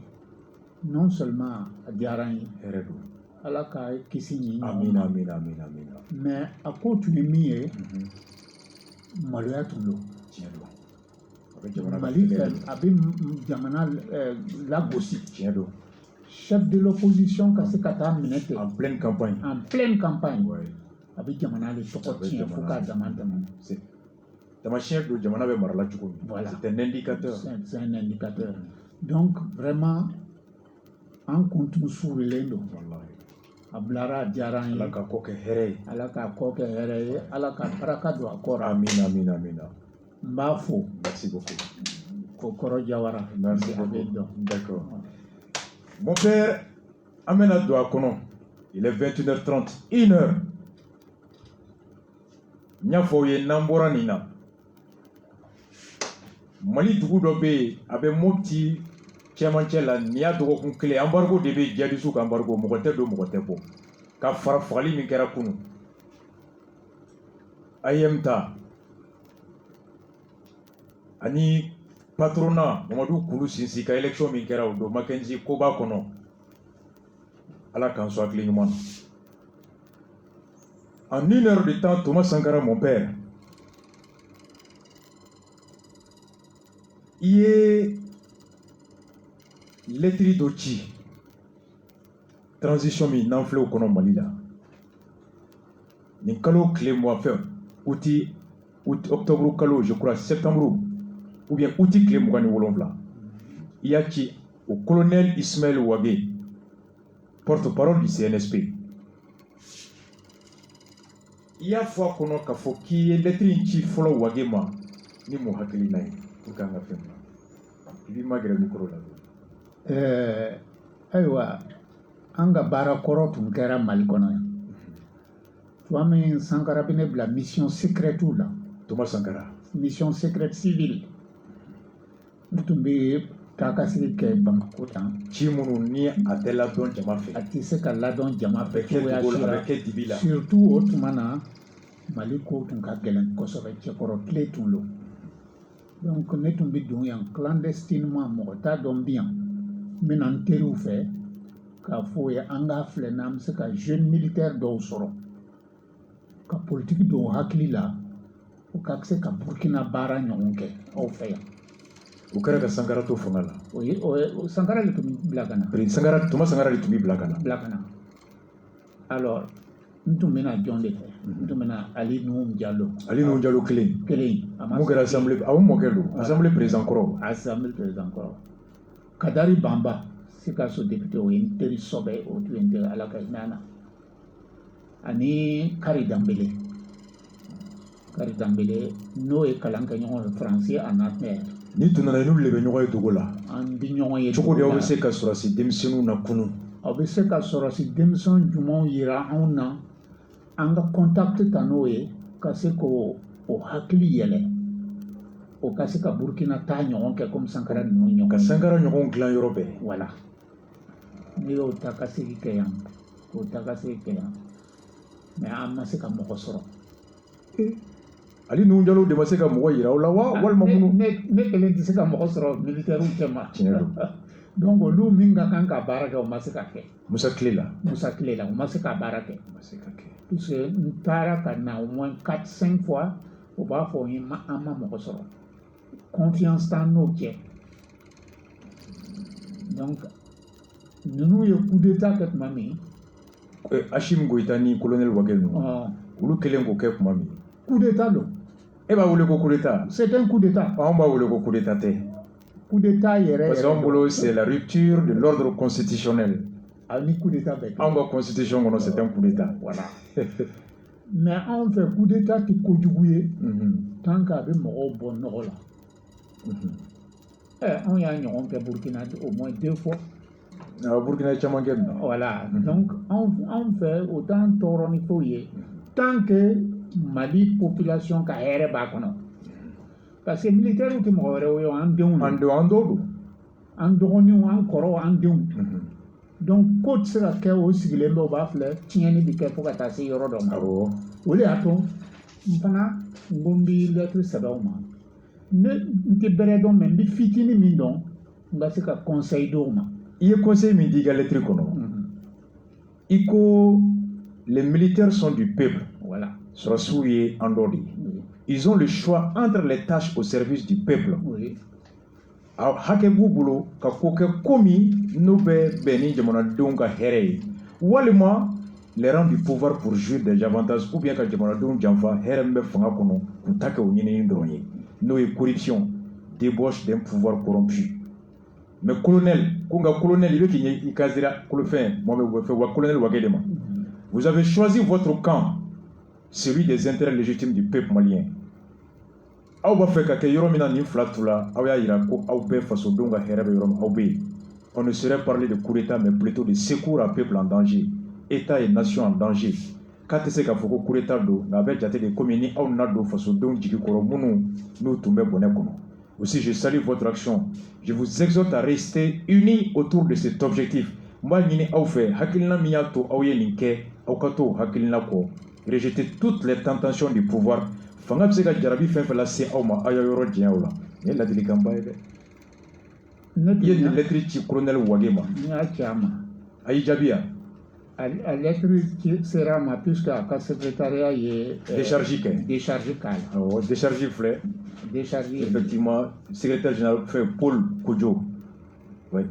non seulement a diyara n ye. Hɛrɛ don. Ala ka kisi ɲi. Amina, amina, amina, amina. Mais a ko tun ye min ye, maloya tun don. Tiɲɛ don. Mali fɛ a bɛ jamana lagosi. Tiɲɛ don. Chef de l'opposition ka se ka taa minɛ ten. En pleine campagne. En pleine campagne. Ouais. A bɛ jamana de tɔgɔ tiɲɛ fo k'a dama tɛmɛ. Voilà. C'est un indicateur. C'est un indicateur. Donc, vraiment, en continue sur l'endo. Ablara Djaran, Alaka koke here. Alaka Koke Here, Alaka Parakado Akora, Amina, amina, amina. Mbafo, Merci beaucoup. Kokoro Jawara. Merci Avec beaucoup. donc. D'accord. Mon père, Amena Douakono, il est 21h30, 1h. Nyafoye Nambora Nina. Mali dugu dɔ bɛ yen a bɛ Mopti cɛmancɛ la n'i y'a dɔgɔkun kelen embargo de bɛ Jadisu ka embargo mɔgɔ tɛ don mɔgɔ tɛ bɔ ka fara fagali min kɛra kunun IM ta ani patronat Mamadu Kulu sinsin ka élection min kɛra o don Mackenzie koba kɔnɔ Ala k'an sɔn hakili ɲuman na. En 1 heure de temps, Thomas Sankara, mon père, il est lettre d'Ochi. Transition mi n'enflé au kono Mali là. Ni kalo clé mois fin août octobre kalo je crois septembre ou bien août clé mois ni wolonvla. Il y a qui au colonel Ismaël Ouagé, porte-parole du CNSP. Il y a fois qu'on a fait qui est lettre inchi follow Ouagé ma ni mo hakili nai pour kanga fin. Il dit magre micro là. Aywa, anga bara koro tun kɛra Mali kɔnɔ yan. Tuma min Sankara bɛ ne bila mission secrète la. Thomas Sankara. Mission secrète civile. N tun bɛ taa ka sigi kɛ Bamako tan. Ci minnu ni a tɛ ladɔn jama fɛ. A tɛ se ka ladɔn jama fɛ cogoya si a la. bɛ kɛ dibi la. Surtout o tuma na Mali ko tun ka gɛlɛn kosɛbɛ cɛkɔrɔ tile tun don. Donc ne tun bɛ don yan clandestinement mɔgɔ t'a dɔn bi yan. N bɛ na n teriw fɛ k'a fɔ o ye an k'a filɛ n'an bɛ se ka jeune militaire dɔw sɔrɔ ka politique don hakili la o ka se ka Burkina baara ɲɔgɔn kɛ aw fɛ yan. O kɛra ka Sankara to fanga la. O ye Sankara de tun bila ka na. Sankara Thomas Sankara de tun bɛ bila ka na. Bila ka na. Alors n tun bɛna jɔn de fɛ. N tun bɛna Ali Nuhu Jalo. Ali Nuhu Jalo kelen. Kelen. Mun kɛra assemblée a mɔkɛ don assemblée président kɔrɔ. Assemblée président kɔrɔ. Kadari Bamba. Sikaso député o ye n teri sɔbɛ o tun ye n teri Ala ka hinɛ na ani Kari Dambele n'o ye kalan kɛ ɲɔgɔn fɛ français en affaires. Ni tun nana n'olu de bɛ ɲɔgɔn ye Togo la. An bɛ ɲɔgɔn ye cogo di aw bɛ se ka sɔrɔsi denmisɛnninw na kunun. Aw bɛ se ka sɔrɔsi denmisɛn jumɛnw yira anw na an ka contact ta n'o ye ka se k'o hakili yɛlɛ. O ka se ka Burkina taa ɲɔgɔn kɛ comme Sankara ninnu ɲɔgɔn. Ka Sankara ɲɔgɔn dilan yɔrɔ bɛɛ. Voilà. N'i y'o ta ka segin kɛ yan k'o ta ka segin kɛ yan mais an ma se ka mɔgɔ sɔrɔ. Ali Nuhu Jalo de ma se ka mɔgɔ yira aw la wa walima minnu. Ne kelen tɛ se ka mɔgɔ sɔrɔ militaires cɛma. Tiɲɛ don. Donc olu min ka kan ka baara kɛ o ma se ka kɛ. Musa Tile la. O ma se ka baara kɛ. Ma se ka kɛ. Puisque n taara ka na au moins 4-5 fois o b'a fɔ an ma mɔgɔ sɔrɔ. Confiance t'an n'o cɛ. Donc ninnu ye coup d'état kɛ tuma min. Hachim Goïta ni colonel Ouagé ninnu. Olu kelen k'o kɛ tuma min. Coup d'état don. E b'a wele ko coup d'état. C'est un coup d'état. Anw b'a wele ko coup d'état tɛ. Coup d'état yɛrɛ. Parce que anw bolo c'est la rupture de l'ordre constitutionnel. Ni coup d'état bɛ kɛ. Anw ka constitution kɔnɔ c'est un coup d'état. Voilà. Mais anw fɛ coup d'état tɛ kojugu ye. Tant qu'a bɛ mɔgɔw bɔ nɔgɔ la. On y'a ɲɔgɔn kɛ Burkina au moins 2 fois. Burkina caman kɛ nin na. Voilà. Donc anw fɛ o t'an tɔɔrɔ ni foyi ye. Tant que Mali population ka hɛrɛ b'a kɔnɔ. Parce que militaires tɛ mɔgɔ wɛrɛw ye an denw don. An dɔw don. An dɔgɔninw an kɔrɔw an denw. Donc ko tɛ se ka kɛ o sigilen bɛ o b'a filɛ tiɲɛni bɛ kɛ fo ka taa se yɔrɔ dɔ ma. O de y'a to n fana n ko n bɛ lettre sɛbɛn o ma. Ne n tɛ bɛrɛ dɔn mais n bɛ fitinin min dɔn n ka se ka conseil d'o ma. I ye conseil min di i ka lettre kɔnɔ. I ko les militaires sont du peuple. Voilà. Sɔrɔsiw ye an dɔ de ye. Ils ont le choix entre les tâches au service du peuple. Oui. A hakɛ b'u bolo ka ko kɛ ko min n'o bɛ bɛn ni jamanadenw ka hɛrɛ ye walima les rangs du pouvoir pour jouir des avantages ou bien ka jamanadenw janfa hɛrɛ min bɛ fanga kɔnɔ k'u ta kɛ o ɲinini dɔrɔn ye n'o ye corruption débauche d'un pouvoir corrompu. Mais colonel, colonel, vous avez choisi votre camp, celui des intérêts légitimes du peuple malien. On ne saurait parler de coup d'État, mais plutôt de secours à peuple en danger, État et nation en danger. Quand tu sais qu'il faut coup d'État, des communes, aussi, je salue votre action. Je vous exhorte à rester unis autour de cet objectif. Rejeter toutes les tentations du pouvoir. Colonel Wagema. À lettre sera ma puisque le secrétariat est déchargé. Déchargé flé. Déchargé. Effectivement, le secrétaire général fait Paul Kodjo. Oui.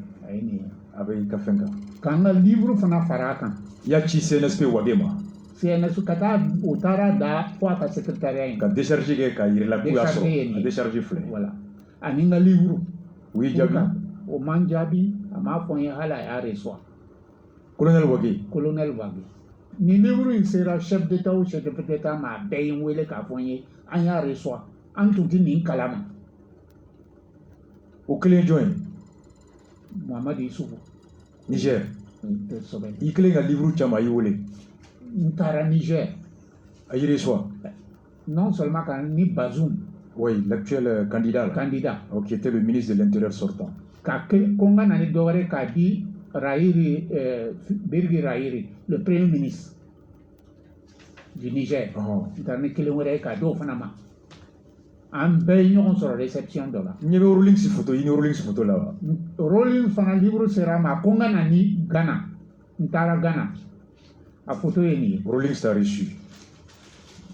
Avec Kafenka. Quand le livre fana faraka. Yachi CNSP Wagema. CNSP kata otara da kwa ka secrétariat. Ka déchargé ka yirla kuyaso. Déchargé flé. Voilà. Aninga livre. Oui, Jabi. O manjabi ama fonye hala ya reçoit. Colonel Wagé. Colonel Wagé. Ni livre il sera chef d'état ou chef de d'état ma bayin wele ka fonye anya reçoit. En tout cas, ni kalama. Au clé joint. Mohamed Issoufou. Niger. Il clé un livre chama yole. Ntara Niger. Aïe reçoit. Non seulement quand ni Bazoum. Oui, l'actuel candidat. Candidat. Qui était le ministre de l'Intérieur sortant. Konga nani dore kadi Raïri, Birgi Raïri, le premier ministre du Niger. Ntara Kilomere kado fanama. En baignon sur la réception de là. Il y a rolling photo là. Rolling fana livre sera ma konga nani Ghana. Ntara Ghana. A photo est ni. Rolling star reçu.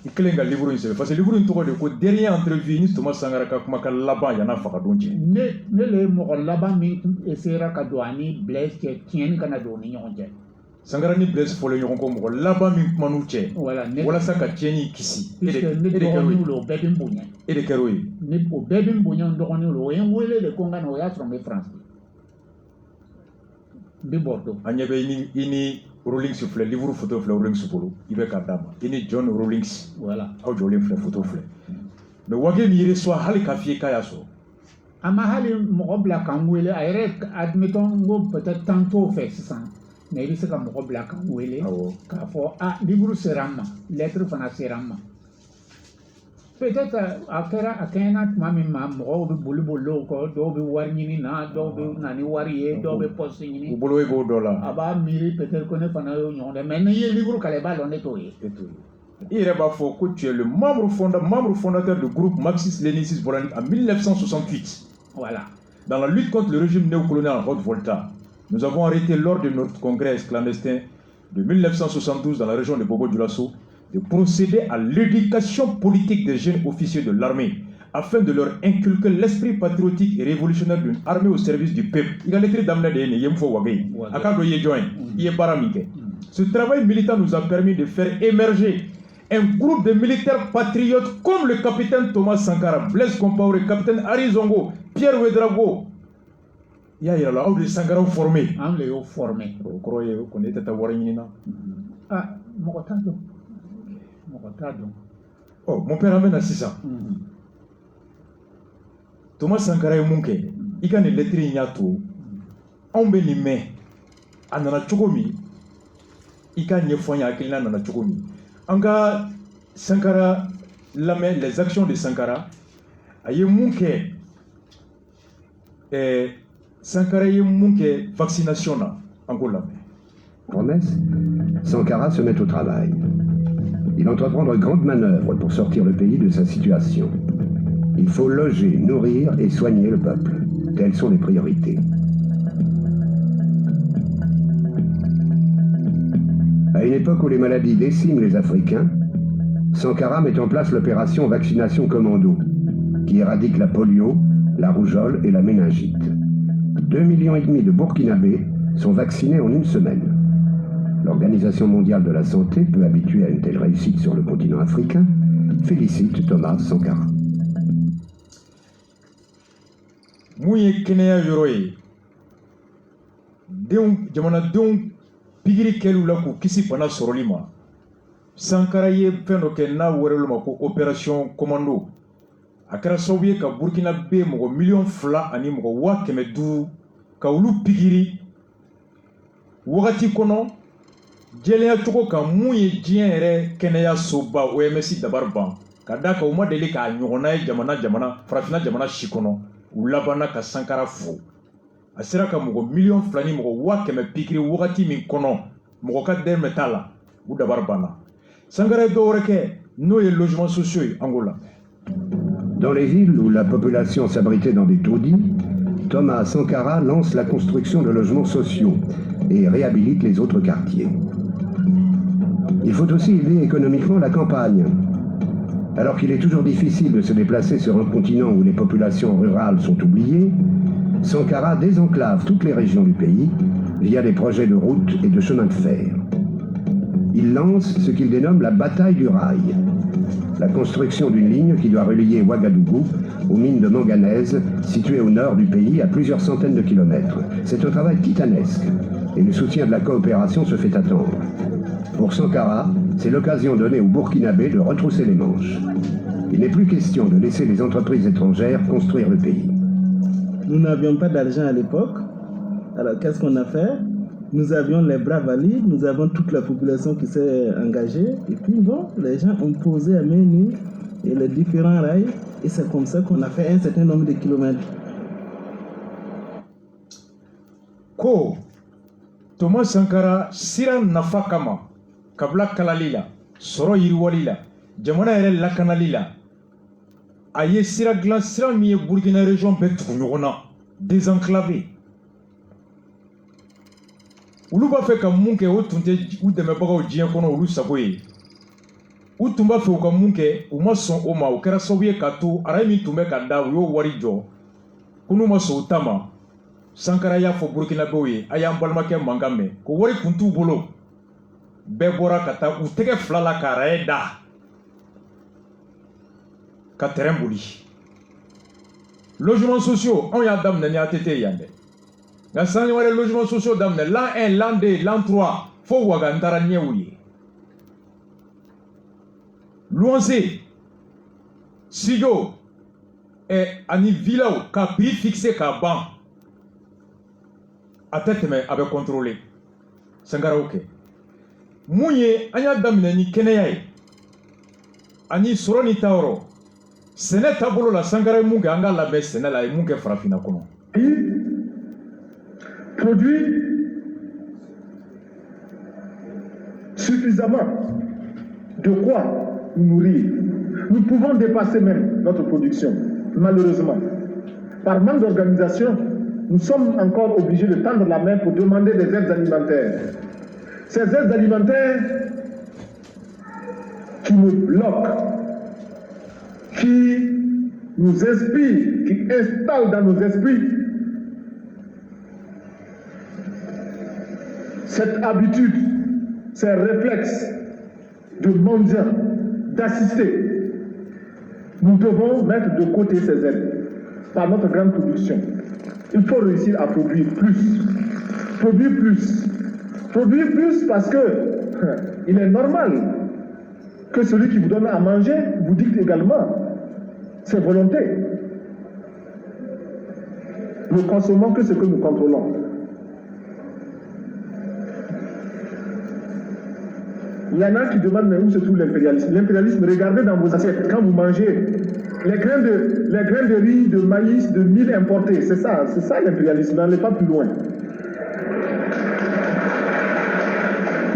Il clé un livre parce que le livre est tout de quoi derrière entrevue ni Thomas Sankara ka kuma ka laban yana faka donje. Ne le mo laban mi sera ka douani Blaise qui tient kana doni nyonje. Sankara ni Blaise fole nyonko ko mo laban mi kuma nu che. Wala sa ka tieni kisi. Et de keroy lo bedin bunya. Et de keroy. Ne o bedin bunya ndokoni lo en wele de konga no ya from France. De Bordeaux. Anyebe ini Rawlings souffle, livre photo fleur Rawlings polo, il va kadama. Ini John Rawlings. Voilà. Au jolé fleur photo fleur. Mais wage mi reçoit hali kafie kayaso. Ama hali mokobla kangwele ayre admettons ngo peut-être tantôt fait ça. Mais il sera mokobla kangwele. Ka fo livre serama, lettre fana serama. Peut-être à Kenya, mami mam, robe bulbolo, dobe warnini na, dobe nani warie, dobe postini. Bolo ego dollar. Aba miri peut-être qu'on est fan de mais il y a livre kaleba l'on est toé. Il est pas faux que tu es le membre fondateur du groupe Marxiste-Léniniste Bolanique en 1968. Voilà. Dans la lutte contre le régime néocolonial en Haute-Volta, nous avons arrêté lors de notre congrès clandestin de 1972 dans la région de Bobo-Dioulasso de procéder à l'éducation politique des jeunes officiers de l'armée afin de leur inculquer l'esprit patriotique et révolutionnaire d'une armée au service du peuple. Ce travail militant nous a permis de faire émerger un groupe de militaires patriotes comme le capitaine Thomas Sankara, Blaise Compaoré, capitaine Ari Zongo, Pierre Ouedraogo. Il y a là où les Sankara formés. On les a formés. Vous croyez qu'on était à Warinina? Ah, Mokotado. Oh, mon père amène à 600. Thomas Sankara est mon ké. Il a une lettre ignato. On bénit mais. Anana chokomi. Il a une foigne à quelqu'un dans la chokomi. Anga Sankara, les actions de Sankara. Aye mon ké. Sankara est mon ké vaccination là. Angola. Promesse. Sankara se met au travail. Il entreprend de grandes manœuvres pour sortir le pays de sa situation. Il faut loger, nourrir et soigner le peuple. Telles sont les priorités. À une époque où les maladies déciment les Africains, Sankara met en place l'opération Vaccination Commando, qui éradique la polio, la rougeole et la méningite. 2,5 millions de Burkinabés sont vaccinés en une semaine. Leur l'Organisation mondiale de la santé, peu habituée à une telle réussite sur le continent africain, félicite Thomas Sankara. Mouye Kenya Yoroye, jamanadenw pikiri kɛliw la k'u kisi bana sɔrɔli ma. Sankara ye fɛn dɔ kɛ n'a wɛrɛ ma ko opération commando. A kɛra sababu ye ka Burkina bɛ mɔgɔ 200,000 ani mɔgɔ 500,000 ka olu pikiri wagati kɔnɔ jɛlenya cogo kan mun ye diɲɛ yɛrɛ kɛnɛyasoba OMS dabari ban ka d'a kan u ma deli k'a ɲɔgɔnna ye farafinna jamana si kɔnɔ u labanna ka Sankara fo. A sera ka mɔgɔ 200,000 ni mɔgɔ 100,000 pikiri wagati min kɔnɔ mɔgɔ ka dɛmɛ t'a la u dabari banna. Sankara ye dɔ wɛrɛ kɛ n'o ye logements sociaux ye Angola. Dans les villes où la population s'abritait dans des taudis, Thomas Sankara lance la construction de logements sociaux et réhabilite les autres quartiers. Il faut aussi aider économiquement la campagne. Alors qu'il est toujours difficile de se déplacer sur un continent où les populations rurales sont oubliées, Sankara désenclave toutes les régions du pays via des projets de routes et de chemins de fer. Il lance ce qu'il dénomme la bataille du rail, la construction d'une ligne qui doit relier Ouagadougou aux mines de manganèse situées au nord du pays à plusieurs centaines de kilomètres. C'est un travail titanesque et le soutien de la coopération se fait attendre. Pour Sankara, c'est l'occasion donnée aux Burkinabés de retrousser les manches. Il n'est plus question de laisser les entreprises étrangères construire le pays. Nous n'avions pas d'argent à l'époque, alors qu'est-ce qu'on a fait? Nous avions les bras valides, nous avons toute la population qui s'est engagée, et puis bon, les gens ont posé à main nue et les différents rails, et c'est comme ça qu'on a fait un certain nombre de kilomètres. Ko Thomas Sankara sira nafa kama kabla kalali la sɔrɔ yiriwali la jamana yɛrɛ lakanali la a ye sira dilan sira min ye Burkina région bɛɛ tugu ɲɔgɔn na désenclavé. Olu b'a fɛ ka mun kɛ o tun tɛ u dɛmɛbagaw diɲɛ kɔnɔ olu sago ye. U tun b'a fɛ u ka mun kɛ u ma sɔn o ma o kɛra sababu ye ka to araye min tun bɛ ka da u y'o wari jɔ ko n'u ma sɔn o ta ma Sankara y'a fɔ Burkinabéw ye a y'an balimakɛ mankan mɛn ko wari kun t'u bolo bɛɛ bɔra ka taa u tɛgɛ fila la ka araye da ka terrain boli. Logements sociaux anw y'a daminɛ ni ATT yan dɛ. Nka san wɛrɛ logements sociaux daminɛ l'an 1, l'an 2, l'an 3 fo Ouaga n taara ɲɛw ye. Luanse, Sijo ani villaw ka prix fixé ka ban a tɛ tɛmɛ a bɛ contrôler. Sankara y'o kɛ. Mun ye an y'a daminɛ ni kɛnɛya ye ani sɔrɔ ni tayɔrɔ sɛnɛ taabolo la Sankara ye mun kɛ an ka labɛn sɛnɛ la a ye mun kɛ farafinna kɔnɔ. Produit suffisamment de quoi nous nourrir. Nous pouvons dépasser même notre production, malheureusement. Par manque d'organisation, nous sommes encore obligés de tendre la main pour demander des aides alimentaires. Ces aides alimentaires qui nous bloquent, qui nous inspirent, qui installent dans nos esprits cette habitude, ces réflexes de mendiant, d'assister. Nous devons mettre de côté ces aides par notre grande production. Il faut réussir à produire plus. Produire plus. Produire plus parce que il est normal que celui qui vous donne à manger vous dicte également ses volontés. Nous consommons que ce que nous contrôlons. Il y en a qui demandent mais où se trouve l'impérialisme. L'impérialisme, regardez dans vos assiettes, quand vous mangez les grains de riz, de maïs, de mil importés, c'est ça l'impérialisme, n'allez pas plus loin.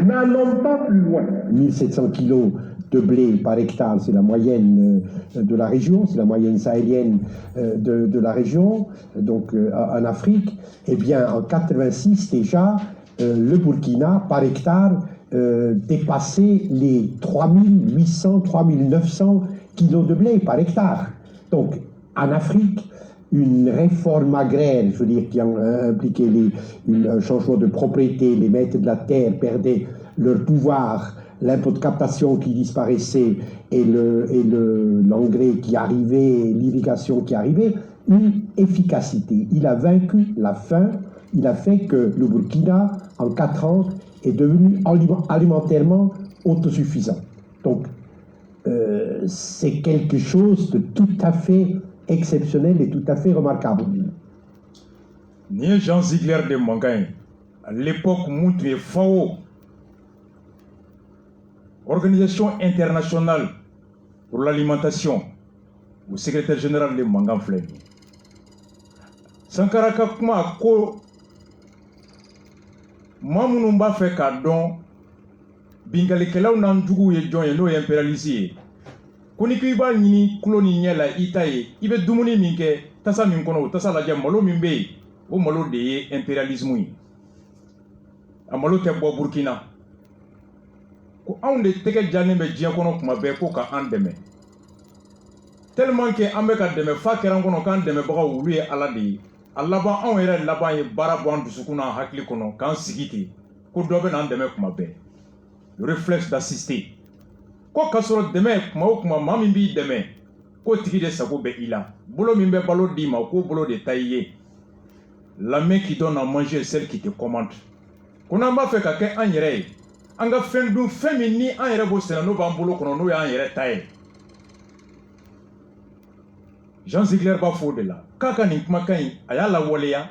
N'allons pas plus loin. 1700 kilos de blé par hectare, c'est la moyenne de la région, c'est la moyenne sahélienne de la région, donc en Afrique. Eh bien, en 86 déjà, le Burkina, par hectare, dépassait les 3800, 3900 kilos de blé par hectare. Donc, en Afrique, une réforme agraire, je veux dire, qui a impliqué un changement de propriété, les maîtres de la terre perdaient leur pouvoir, l'impôt de captation qui disparaissait et l'engrais qui arrivait, l'irrigation qui arrivait, une efficacité. Il a vaincu la faim, il a fait que le Burkina, en 4 ans, est devenu alimentairement autosuffisant. Donc, c'est quelque chose de tout à fait exceptionnel et tout à fait remarquable. Ni Jean Ziegler de Mangaï, à l'époque, Moutou et FAO, Organisation internationale pour l'alimentation, au secrétaire général de Mangan Flem. Sankara Kakuma ko Mamunumba fait kadon bingalikelaw nan jugu ye jon ye no impérialisé koni ki ba nyini koloni nyela itaye ibe dumuni minke tasa min kono tasa la jam malo min be o malo de ye impérialisme yi amalo te bo Burkina ko on de tege janne be jiya kono kuma be ko ka an deme tellement que ambe ka deme fa keran kono kan deme baga wulu ye ala de Allah ba on yɛrɛ laban ye baara bɔ an dusukun n'a hakili kɔnɔ k'an sigi ten ko dɔ bɛ n'an dɛmɛ kuma bɛɛ le réflexe d'assister ko k'a sɔrɔ dɛmɛ kuma o kuma maa min b'i dɛmɛ k'o tigi de sago bɛ i la bolo min bɛ balo d'i ma k'o bolo de ta i ye la main qui donne à manger est celle qui te commande ko n'an b'a fɛ ka kɛ an yɛrɛ ye an ka fɛn dun fɛn min ni an yɛrɛ b'o sɛnɛ n'o b'an bolo kɔnɔ n'o y'an yɛrɛ ta ye Jean Ziegler b'a fɔ o de la k'a ka nin kumakan in a y'a lawaleya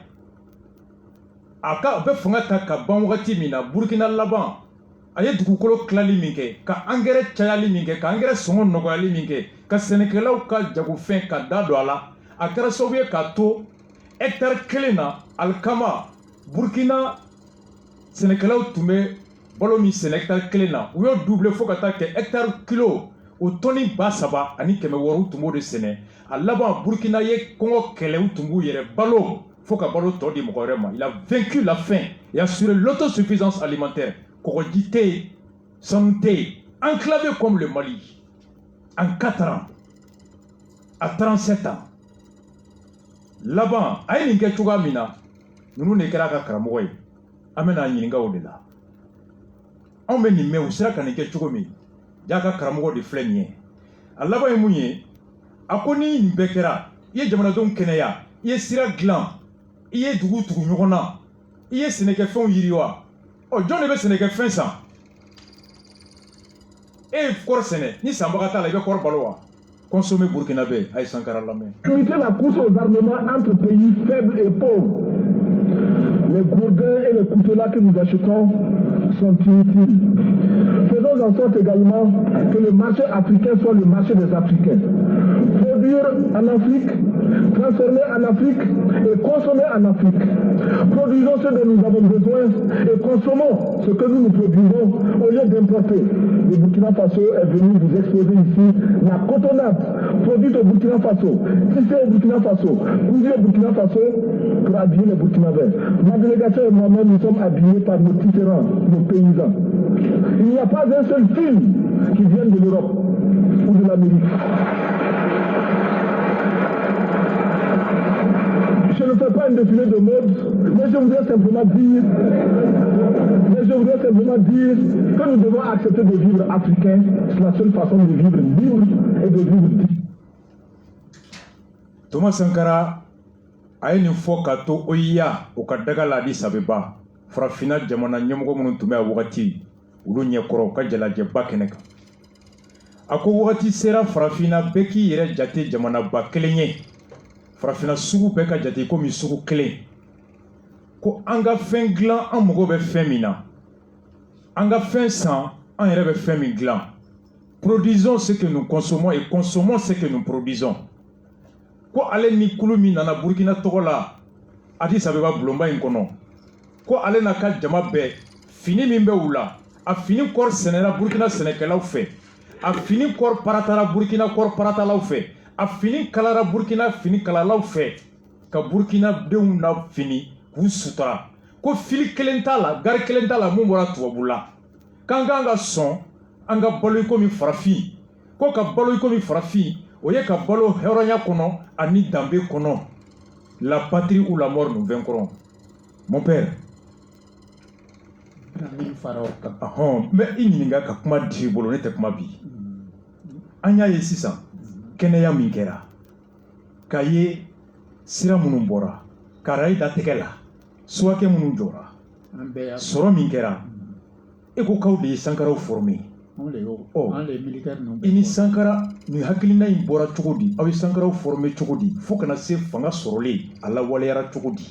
a bɛ fanga ta ka ban wagati min na Burkina laban a ye dugukolo tilali min kɛ ka angɛrɛ cayali min kɛ ka angɛrɛ sɔngɔ nɔgɔyali min kɛ ka sɛnɛkɛlaw ka jagofɛn ka da don a la a kɛra sababu ye k'a to hectare 1 na alikama Burkina sɛnɛkɛlaw tun bɛ balo min sɛnɛ hectare 1 na u y'o doublé fo ka taa kɛ hectare kilo o tɔni 300 ani 100 u tun b'o de sɛnɛ a laban Burkina ye kɔngɔ kɛlɛ u tun b'u yɛrɛ balo fo ka balo tɔ di mɔgɔ wɛrɛ ma il a vaincu la faim et assuré l'autosuffisance alimentaire kɔgɔji tɛ yen sanu tɛ yen enclavé comme le Mali en 4 ans à 37 ans laban a ye nin kɛ cogoya min na ninnu de kɛra a ka karamɔgɔ ye an bɛna ɲininka o de la anw bɛ nin mɛn u sera ka nin kɛ cogo min jaa ka karamɔgɔ de filɛ nin ye a laban ye mun ye a ko ni nin bɛɛ kɛra i ye jamanadenw kɛnɛya i ye sira dilan i ye dugu tugu ɲɔgɔn na i ye sɛnɛkɛfɛnw yiriwa ɔ jɔn de bɛ sɛnɛkɛfɛn san e ye kɔɔri sɛnɛ ni sanbaga t'a la i bɛ kɔɔri balo wa consommer burkinabé a ye Sankara lamɛn. Limiter la course aux armements entre pays faibles et pauvres. Les gourdins et les coutelas que nous achetons sont inutiles. Faisons en sorte également que le marché africain soit le marché des Africains. Produire en Afrique, transformer en Afrique et consommer en Afrique. Produisons ce dont nous avons besoin et consommons ce que nous produisons au lieu d'importer. Le Burkina Faso est venu vous exposer ici la cotonnade produite au Burkina Faso, tissée au Burkina Faso, cousue au Burkina Faso pour habiller les Burkinabés. Ma délégation et moi-même, nous sommes habillés par nos différents, nos paysans. Il n'y a pas un seul film qui vienne de l'Europe ou de l'Amérique. Je ne fais pas une défilé de mode, mais je voudrais simplement dire que nous devons accepter de vivre africain. C'est la seule façon de vivre libre et de vivre digne. Thomas Sankara a ye nin fɔ ka to OIA o ka daga la Addis Abeba farafina jamana ɲɛmɔgɔ minnu tun bɛ a wagati olu ɲɛkɔrɔ ka jalajɛba kɛnɛ kan a ko wagati sera farafina bɛɛ k'i yɛrɛ jate jamanaba kelen ye farafina sugu bɛɛ ka jate komi sugu kelen ko an ka fɛn dilan an mago bɛ fɛn min na an ka fɛn san an yɛrɛ bɛ fɛn min dilan produisons ce que nous consommons et consommons ce que nous produisons ko ale ni kulu min nana Burkina tɔgɔ la Addis Abeba bulonba in kɔnɔ ko ale n'a ka jama bɛɛ fini min bɛ u la a fini kɔɔri sɛnɛla Burkina sɛnɛkɛlaw fɛ a fini kɔɔri paratala Burkina kɔɔri paratalaw fɛ a fini kalara Burkina fini kalalaw fɛ ka Burkina denw na fini k'u sutura ko fili kelen t'a la gari kelen t'a la mun bɔra tubabu la k'an k'an ka sɔn an ka balo i komi farafin ko ka balo i komi farafin o ye ka balo hɛrɛnya kɔnɔ ani danbe kɔnɔ la patrie ou la mort nous vaincrons mon père mais i ɲininka ka kuma di bolo ne tɛ kuma bi an y'a ye sisan kɛnɛya min kɛra k'a ye sira minnu bɔra ka rayi da tɛgɛ la suwakɛ minnu jɔra sɔrɔ min kɛra e ko k'aw de ye sankaraw formé i ni sankara nin hakilina in bɔra cogo di aw ye sankaraw formé cogo di fo kana se fanga sɔrɔlen a lawaleyara cogo di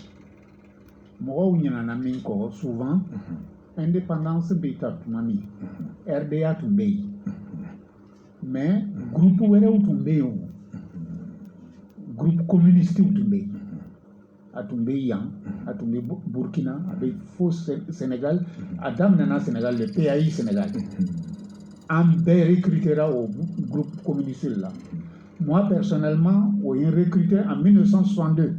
mɔgɔw ɲinana min kɔ souvent indépendance bɛ ta tuma min RDA tun bɛ yen mais groupe wɛrɛw tun bɛ yen o groupe communistiw tun bɛ yen a tun bɛ yan a tun bɛ Burkina a bɛ fo Sénégal a daminɛna Sénégal le PAI Sénégal an bɛɛ recrutera au groupe communiste là. Moi personnellement on est recruté en 1962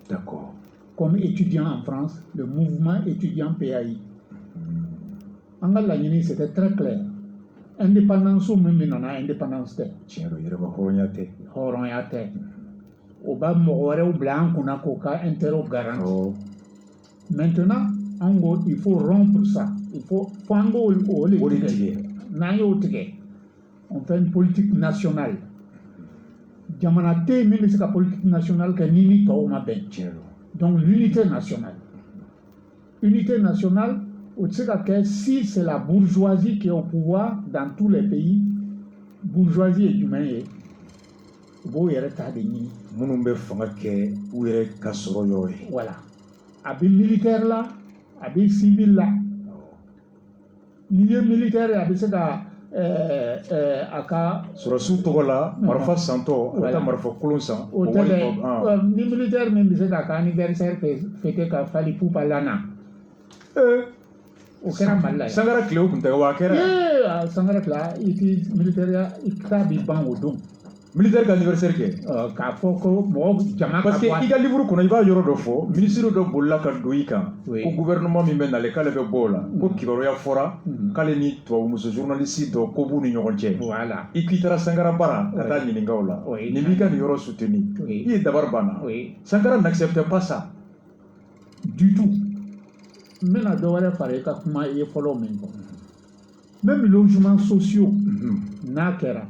d'accord comme étudiant en France le mouvement étudiant PAI an ka laɲini c'était très clair indépendance min bɛ nana indépendance tɛ tiɲɛ don yɛrɛba hɔrɔnya tɛ hɔrɔnya tɛ o b'a mɔgɔ wɛrɛw bila an kunna k'o ka intérêt garanti maintenant an ko il faut rompre ça il faut an k'o de tigɛ n'an y'o tigɛ on fait une politique nationale jamana tɛ yen min bɛ se ka politique nationale kɛ ni ni tɔw ma bɛn donc l'unité nationale o tɛ se ka kɛ si c'est la bourgeoisie qui est au pouvoir dans tous les pays bourgeoisie ye jumɛn ye u b'o yɛrɛ ta de ɲini minnu bɛ fanga kɛ u yɛrɛ ka sɔrɔ yɔrɔ ye voilà a bɛ militaire la a bɛ civil la n'i ye militaire ye a bɛ se ka a ka sɔrɔsiw tɔgɔ la marifa santɔ a bɛ taa marifa kolon san o tɛ dɛ ni militaire min bɛ se k'a ka anniversaire fêter ka fali pupa lana o kɛra Mali la yan Sankara tile o tun tɛ wa a kɛra Sankara tile i tɛ militaire i ta b'i ban o don militaire ka anniversaire kɛ k'a fɔ ko mɔgɔ jama ka bɔ parce que i ka livre kɔnɔ i b'a yɔrɔ dɔ fɔ ministre dɔ bolila ka don i kan ko gouvernement min bɛ nale k'ale bɛ bɔ o la ko kibaruya fɔra k'ale ni tubabumuso journaliste dɔ ko b'u ni ɲɔgɔn cɛ i k'i taara Sankara bara ka taa ɲininka o la nin b'i ka nin yɔrɔ soutenir i ye dabari banna Sankara n'acceptait pas ça du tout n bɛna dɔ wɛrɛ fara i ka kuma i ye fɔlɔ min fɔ même logements sociaux n'a kɛra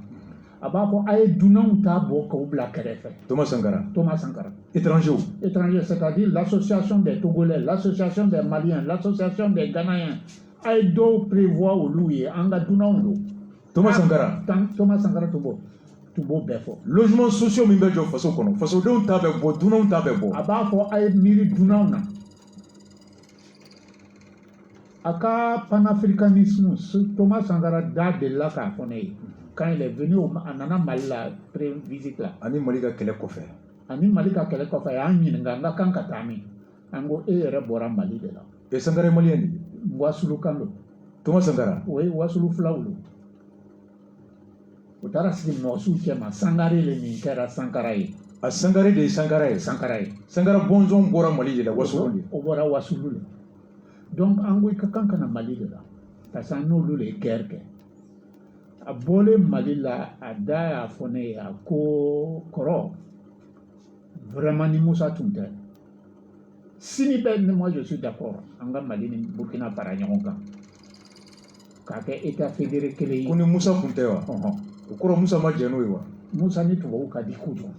a b'a fɔ a ye dunanw ta bɔ k'o bila kɛrɛfɛ Thomas Sankara étranger c'est-à-dire l'association des Togolais l'association des Maliens l'association des Ghanéens a ye dɔw prévoir olu ye an ka dunanw don Thomas Sankara tun b'o bɛɛ fɔ logements sociaux min bɛ jɔ faso kɔnɔ fasodenw ta bɛ bɔ dunanw ta bɛ bɔ a b'a fɔ a ye miiri dunanw na a ka panafricanisme Thomas Sankara da delila k'a fɔ ne ye quand il est venu a nana Mali la pré-visite la ani Mali ka kɛlɛ kɔfɛ a y'an ɲininka n ka kan ka taa min an ko e yɛrɛ bɔra Mali de la et Sankara ye maliyɛn de ye Wasulu kan don Thomas Sankara o ye Wasulu filaw don o taara sigi mɔgɔsiw cɛma Sangare le nin kɛra Sankara ye a Sangare de ye Sankara ye Sankara bɔnsɔn bɔra Mali de la Wasulu de o bɔra Wasulu le donc an ko i ka kan ka na Mali de la parce que an n'olu le ye guerre kɛ a bɔlen Mali la a da y'a fɔ ne ye a ko kɔrɔ vraiment ni Musa tun tɛ sini bɛ ni moi je suis d'accord an ka Mali ni Burkina fara ɲɔgɔn kan k'a kɛ état fédéré kelen ye ko ni Musa tun tɛ wa o kɔrɔ Musa ma jɛ n'o ye wa Musa ni tubabu ka di kojugu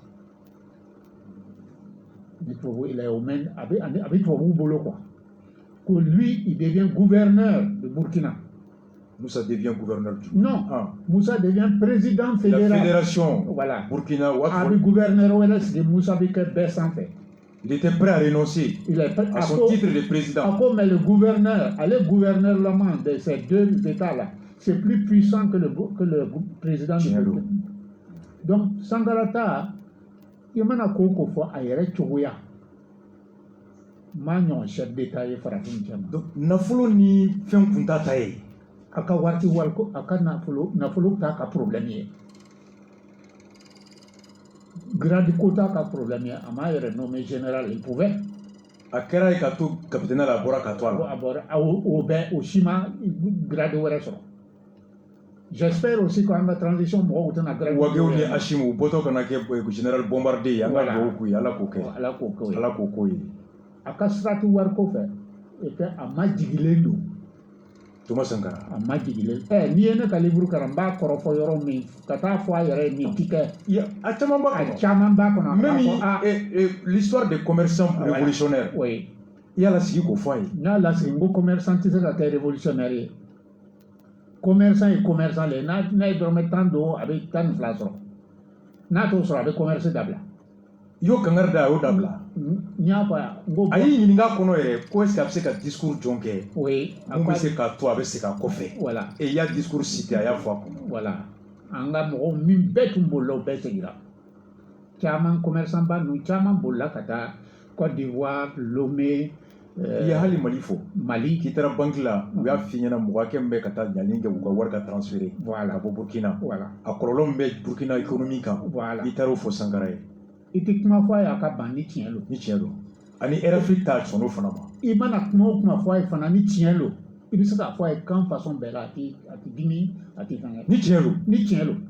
ni tubabu il est au même a bɛ tubabu bolo quoi que lui il devient gouverneur de Burkina. Moussa devient gouverneur du Non, Moussa devient président fédéral. La fédération voilà. Burkina Avec gouverneur OLS de Moussa Beke Bessanfé. Il était prêt à renoncer à son titre de président. Mais le gouverneur, le gouvernement de ces deux États-là, c'est plus puissant que le président du Burkina. Donc, Sangarata, il m'a dit qu'il faut aérer Tchouya. Magnon, chef d'État, et Farafin Djama. Donc, nafolo ni fɛn kunta ta ye. Aka warti walko, aka nafolo ta ka problème ye. Grade quota ka problème ye. Ama yere nommé général, il pouvait. A kɛra ye ka to capitaine la bɔra ka to a la. A bɔra o bɛ o si ma grade wɛrɛ sɔrɔ. J'espère aussi qu'en la transition mɔgɔw tɛna grade. Wagew ni Hachim u bɔtɔ kana kɛ général bombardier ye. An ka dugawu k'u ye Ala k'o kɛ. Ala k'o kɛ. Ala k'o k'o ye. A ka sirati wari kɔfɛ et puis a ma jigilen don Thomas Sankara. A ma jigile. N'i ye ne ka livre kalan n b'a kɔrɔ fɔ yɔrɔ min ka taa fɔ a yɛrɛ ye nin ti kɛ. A caman b'a kɔnɔ. A caman b'a kɔnɔ. Même l'histoire des commerçants révolutionnaires. Oui. I y'a lasigi k'o fɔ a ye. N y'a lasigi n ko commerçant tɛ se ka kɛ révolutionnaire ye. Commerçant ye commerçant le n'a ye dɔrɔmɛ 10 don a bɛ 12 sɔrɔ. N'a t'o sɔrɔ a bɛ commerce dabila. I y'o kankari da a y'o dabila. N y'a fɔ yan. A y'i ɲininka kɔnɔ yɛrɛ ko est-ce que a bɛ se ka discours jɔn kɛ. Oui. Mun bɛ se k'a to a bɛ segin a kɔfɛ. Voilà. Et i y'a discours cité a y'a fɔ a kɔnɔ. Voilà. An ka mɔgɔw min bɛɛ tun bolila o bɛɛ seginna. Caman commerçant ba ninnu caman bolila ka taa Côte d'Ivoire, Lomé. I ye hali Mali fɔ. Mali. K'i taara banque la u y'a f'i ɲɛna mɔgɔ hakɛ min bɛ ka taa ɲanin kɛ u ka wari ka transférer. Voilà. Ka bɔ Burkina. Voilà. A kɔlɔlɔ min bɛ Burkina économie kan. Voilà. I taar'o fɔ Sankara ye. I tɛ kuma fɔ a ye a ka ban ni tiɲɛ don. Ni tiɲɛ don. Ani RFI t'a sɔn o fana ma. I mana kuma o kuma fɔ a ye fana ni tiɲɛ don. I bɛ se k'a fɔ a ye kan façon bɛɛ la a tɛ dimi a tɛ fɛnkɛ. Ni tiɲɛ don. Ni tiɲɛ don.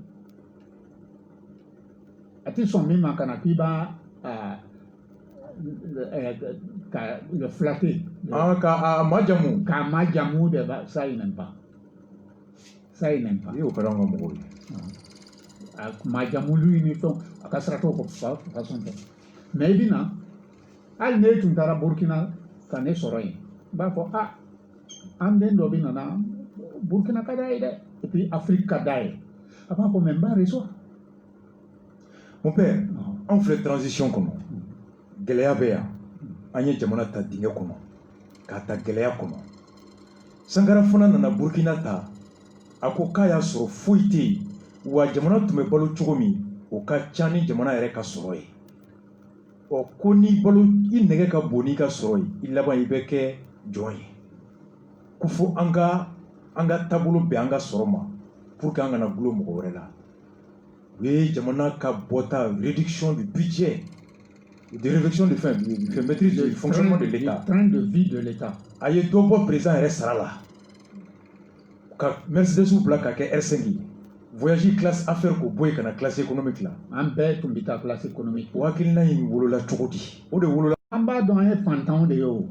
A tɛ sɔn min ma ka na k'i b'a ka le flatter. K'a majamu. K'a majamu de ba ça il n'aime pas. Ça il n'aime pas. I y'o kɛra an ka mɔgɔw ye. A majamu lu ni fɛnw a ka sira t'o façon fɛ. Mais i bɛ na hali n'e tun taara Burkina ka ne sɔrɔ yen n b'a fɔ an den dɔ bɛ nana Burkina ka d'a ye dɛ et puis Afrique ka d'a ye a b'a fɔ mais n b'a reçoit. Mon père anw filɛ transition kɔnɔ gɛlɛya bɛ yan an ye jamana ta dingɛ kɔnɔ k'a ta gɛlɛya kɔnɔ Sankara fana nana Burkina ta a ko k'a y'a sɔrɔ foyi tɛ yen wa jamana tun bɛ balo cogo min o ka ca ni jamana yɛrɛ ka sɔrɔ ye. Ko ni balo i nɛgɛ ka bon n'i ka sɔrɔ ye i laban i bɛ kɛ jɔn ye ko fo an ka taabolo bɛn an ka sɔrɔ ma pour que an kana gulo mɔgɔ wɛrɛ la u ye jamana ka bɔta réduction du budget de réduction de maîtrise du fonctionnement de l'État train de vie de l'État a ye dɔ bɔ président yɛrɛ sara la ka Mercedes bila ka kɛ R5 ye voyage classe affaire ko bɔ yen ka na classe économique la an bɛɛ tun bɛ taa classe économique o hakilina in wolola cogo di o de wolola an b'a dɔn an ye fantanw de ye o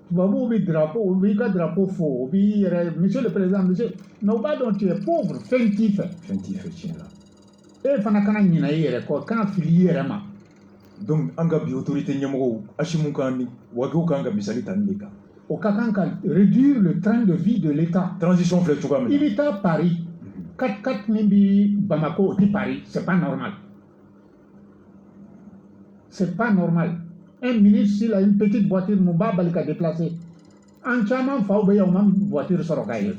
tubabuw bɛ drapeau u b'i ka drapeau fo u b'i yɛrɛ monsieur le président monsieur mais u b'a dɔn tu es pauvre fɛn t'i fɛ tiɲɛ la e fana kana ɲinɛ i yɛrɛ kɔ kana fili i yɛrɛ ma donc an ka bi autorité ɲɛmɔgɔw Asimu kan ni Wagiw kan ka misali ta nin de kan o ka kan ka réduire le train de vie de l'État transition filɛ cogoya min i bɛ taa Paris 4x4 min bɛ Bamako o tɛ Paris c'est pas normal c'est pas normal un ministre s'il a une petite voiture mun b'a bali ka déplacer an caman faw bɛ yan u ma voiture sɔrɔ k'a ye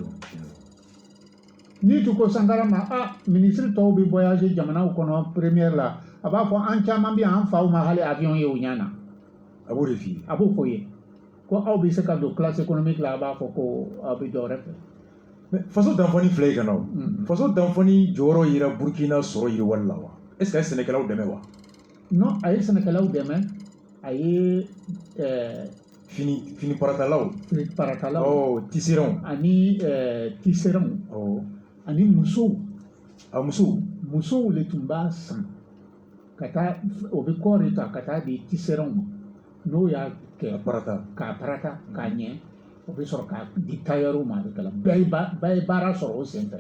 n'i tun ko Sankara ma ministre tɔw bɛ voyager jamanaw kɔnɔ première la a b'a fɔ an caman bɛ yan an faw ma hali avion ye u ɲɛ na a b'o de f'i ye a b'o fɔ ye ko aw bɛ se ka don classe économique la a b'a fɔ ko aw bɛ dɔ wɛrɛ fɛ mais faso danfani filɛ ye ka na o faso danfani jɔyɔrɔ yira Burkina sɔrɔ yiriwali la wa est ce que a ye sɛnɛkɛlaw dɛmɛ wa non a ye sɛnɛkɛlaw dɛmɛ a ye fini paratalaw tisseranw ani tisseranw ani musow musow le tun b'a san ka taa o bɛ kɔɔri ta ka taa di tisseranw ma n'o y'a kɛ k'a parata k'a ɲɛ o bɛ sɔrɔ k'a di tailleur ma a bɛ kalan bɛɛ ye baara sɔrɔ o senfɛ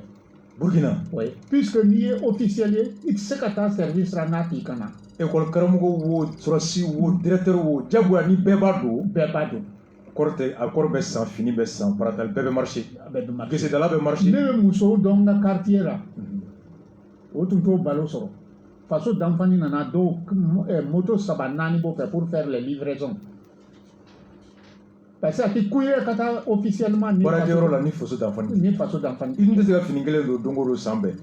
Burkina oui puisque n'i ye officiel ye i tɛ se ka taa service la n'a t'i kana école karamɔgɔ wo sɔrɔsi wo directeur wo jagoya ni bɛɛ b'a don kɔrɔ tɛ a kɔrɔ bɛ san fini bɛ san paratali bɛɛ bɛ marché gesedala bɛ marché ne bɛ musow dɔn n ka quartier la o tun t'o balo sɔrɔ faso danfani nana dɔw moto 3-4 b'o fɛ pour faire les livraisons parce que a tɛ kun ye ka taa officiellement baarakɛyɔrɔ la ni faso danfani i dun tɛ se ka fini kelen don don o don san bɛɛ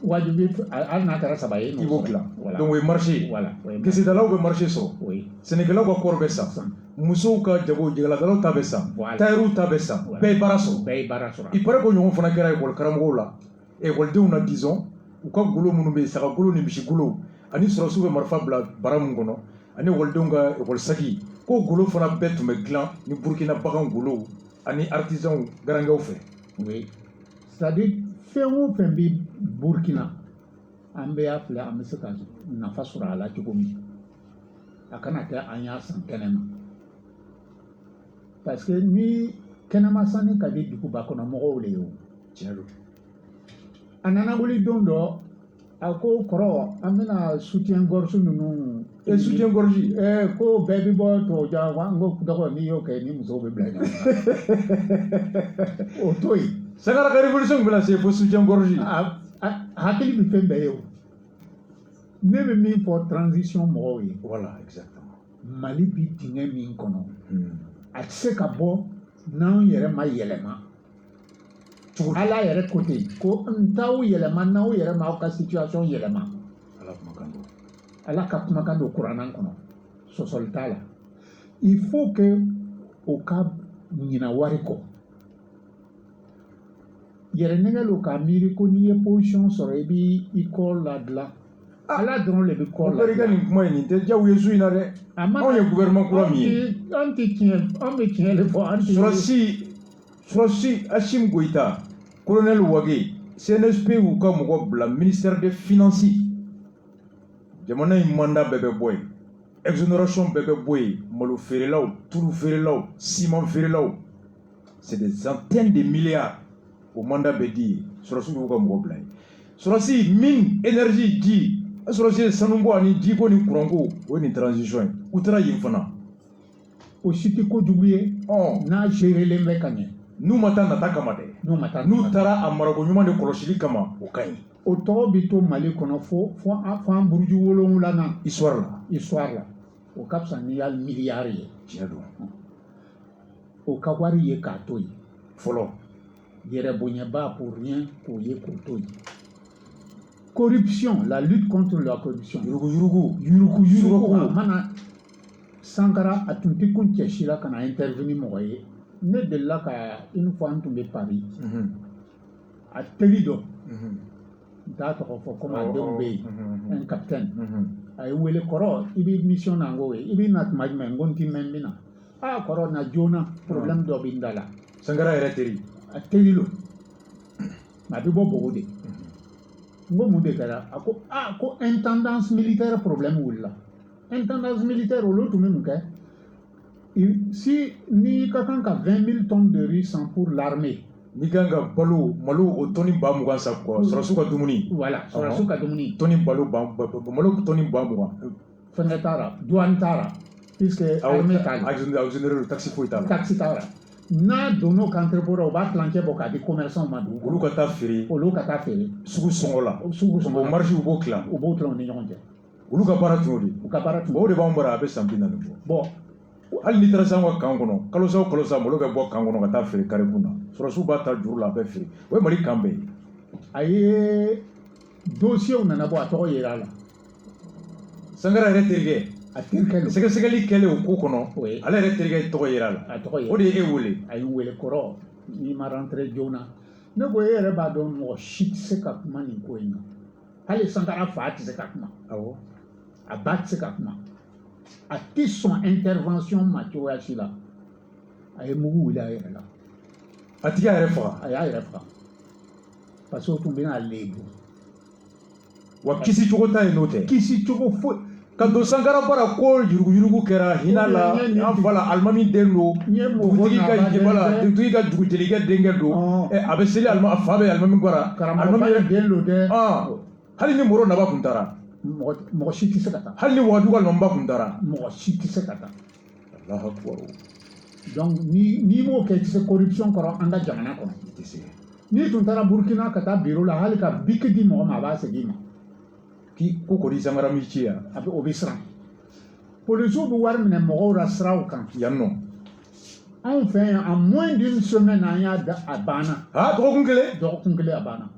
wajibi hali n'a kɛra 3 ye i b'o dilan donc o ye marché ye gesedalaw bɛ marché sɔrɔ sɛnɛkɛlaw ka kɔrɔ bɛ san musow ka jagaladalaw ta bɛ san tailleur ta bɛ san bɛɛ ye baara sɔrɔ i paraît ko ɲɔgɔn fana kɛra école karamɔgɔw la écoledenw na disons u ka golo minnu bɛ yen saga golo ni misi golo ani sɔrɔsiw bɛ marifa bila bara min kɔnɔ ani écoledenw ka école saki ko golo fana bɛɛ tun bɛ dilan ni Burkina bagan golow ani artisanw garankɛw fɛ c'est-à-dire fɛn o fɛn bɛ Burkina an bɛɛ y'a filɛ an bɛ se ka nafa sɔrɔ a la cogo min a kana kɛ an y'a san kɛnɛ ma parce que ni kɛnɛma sanni ka di duguba kɔnɔ mɔgɔw le ye o tiɲɛ don a nana wuli don dɔ a ko kɔrɔ an bɛna soutien gorge ninnu soutien gorge ko bɛɛ bɛ bɔ tubabujan wa n ko dɔgɔ n'i y'o kɛ ni musow bɛ bila ɲɔgɔn na o to yen Sangara ka révolution bɛna se fo soutien gorge hakili bɛ fɛn bɛɛ ye o ne bɛ min fɔ transition mɔgɔw ye voilà exactement Mali bi dingɛ min kɔnɔ a tɛ se ka bɔ n'anw yɛrɛ ma yɛlɛma Ala yɛrɛ ko ten ko n t'aw yɛlɛma n'aw yɛrɛ m'aw ka situation yɛlɛma Ala ka kumakan don kuranna kɔnɔ sɔsɔli t'a la il faut que o ka ɲina wari kɔ yɛrɛ nɛgɛ lo k'a miiri ko n'i ye position sɔrɔ i b'i kɔ ladilan Ala dɔrɔn de bɛ kɔ ladilan. i ka nin kuma in nin tɛ diyagoya su in na dɛ anw ye gouvernement kura min ye an tɛ tiɲɛ de fɔ Surasi Assimi Goïta colonel Wage CNSP y'u ka mɔgɔ bila ministère des finances jamana in mandat bɛɛ bɛ bɔ yen exonération bɛɛ bɛ bɔ yen malo feerelaw tulu feerelaw ciment feerelaw c'est des centaines de milliards o mandat bɛ di yen Surasi y'u ka mɔgɔ bila yen Surasi mine énergie ji Surasi ye sanubɔ ani jiko ni kuranko o ye nin transition ye u taara yen fana o si tɛ kojugu ye n'a gérelen bɛ ka ɲɛ n'u ma taa nata kama dɛ n'u taara a marako ɲuman de kɔlɔsili kama o ka ɲi o tɔgɔ bɛ to Mali kɔnɔ fo an buruju 7nan histoire la o ka fisa n'i y'a miliyari ye tiɲɛ don o ka wari ye k'a to yen fɔlɔ yɛrɛ bonyaba pour rien k'o ye k'o to yen corruption la lutte contre la corruption yurugu a mana Sankara a tun tɛ kun cɛsi la ka na intervenir mɔgɔ ye ne delila ka une fois n tun bɛ Paris a teri dɔ n t'a tɔgɔ fɔ comme a denw bɛ yen un capitaine a ye wele kɔrɔ i bɛ mission na n ko i bɛ na tuma jumɛn n ko n tɛ mɛn n bɛ na kɔrɔ na joona problème dɔ bɛ n da la Sankara yɛrɛ teri a teri lo a bɛ bɔ Bogo de n ko mun de kɛra a ko ko intendance militaire problème wulila intendance militaire olu tun bɛ mun kɛ si n'i ka kan ka 20 000 tonnes de riz san pour l'armée n'i kan ka balo malo o tɔni 20,000 sa quoi Surasiw ka dumuni voilà Surasiw ka dumuni tɔni malo tɔni 20,000 fɛnkɛ t'a la douane t'a la puisque armée t'a la exonéré taxe foyi t'a la taxe t'a la n'a donn'o ka entrepôt la u b'a tilancɛ bɔ k'a di commerçant ma dugu olu ka taa feere sugu sɔngɔ la o marché u b'o tilan u b'o tilan u ni ɲɔgɔn cɛ olu ka baara tun y'o de u ka baara tun o de b'anw bara a bɛ san 40 bɔ hali n'i taara se anw ka kan kɔnɔ kalosa o kalosa malo bɛ bɔ kan kɔnɔ ka taa feere carré na Surasiw b'a ta juru la a bɛ feere o ye Mali kan bɛɛ ye a ye dossier nana bɔ a tɔgɔ yera a la Sankara yɛrɛ terikɛ a terikɛ lo sɛgɛsɛgɛli kɛlen o ko kɔnɔ ale yɛrɛ terikɛ tɔgɔ yera a la o de ye e wele a ye wele kɔrɔ n'i ma rentré joona ne ko e yɛrɛ b'a dɔn mɔgɔ si tɛ se ka kuma nin ko in na hali Sankara fa tɛ se ka kuma a ba tɛ se ka kuma a tɛ sɔn intervention ma cogoya si la a ye mugu wuli a yɛrɛ la a tigi y'a yɛrɛ faga a y'a yɛrɛ faga parce que o tun bɛna lebu wa kisi cogo ta ye n'o tɛ kisi cogo foyi ka don Sankara bara ko yurugu kɛra hinɛ la an fa la alimami den don dugutigi ka dugutigikɛ denkɛ don a bɛ seli a fa bɛ alimami bara karamɔgɔ den don dɛ hali ni Moro Naba tun taara mɔgɔ si tɛ se ka taa hali ni Wagadu ka Nɔnba tun taara mɔgɔ si tɛ se ka taa Alahu akibaru donc n'i m'o kɛ i tɛ se corruption kɔrɔ an ka jamana kɔnɔ n'i tun taara Burkina ka taa bureau la hali ka bic di mɔgɔ ma a b'a segin i ma ko kɔni Sankara m'i ci yan o bɛ siran polisiw bɛ wari minɛ mɔgɔw la siraw kan yan nɔ anw fɛ yan en moins d'une semaine an y'a da a banna dɔgɔkun kelen a banna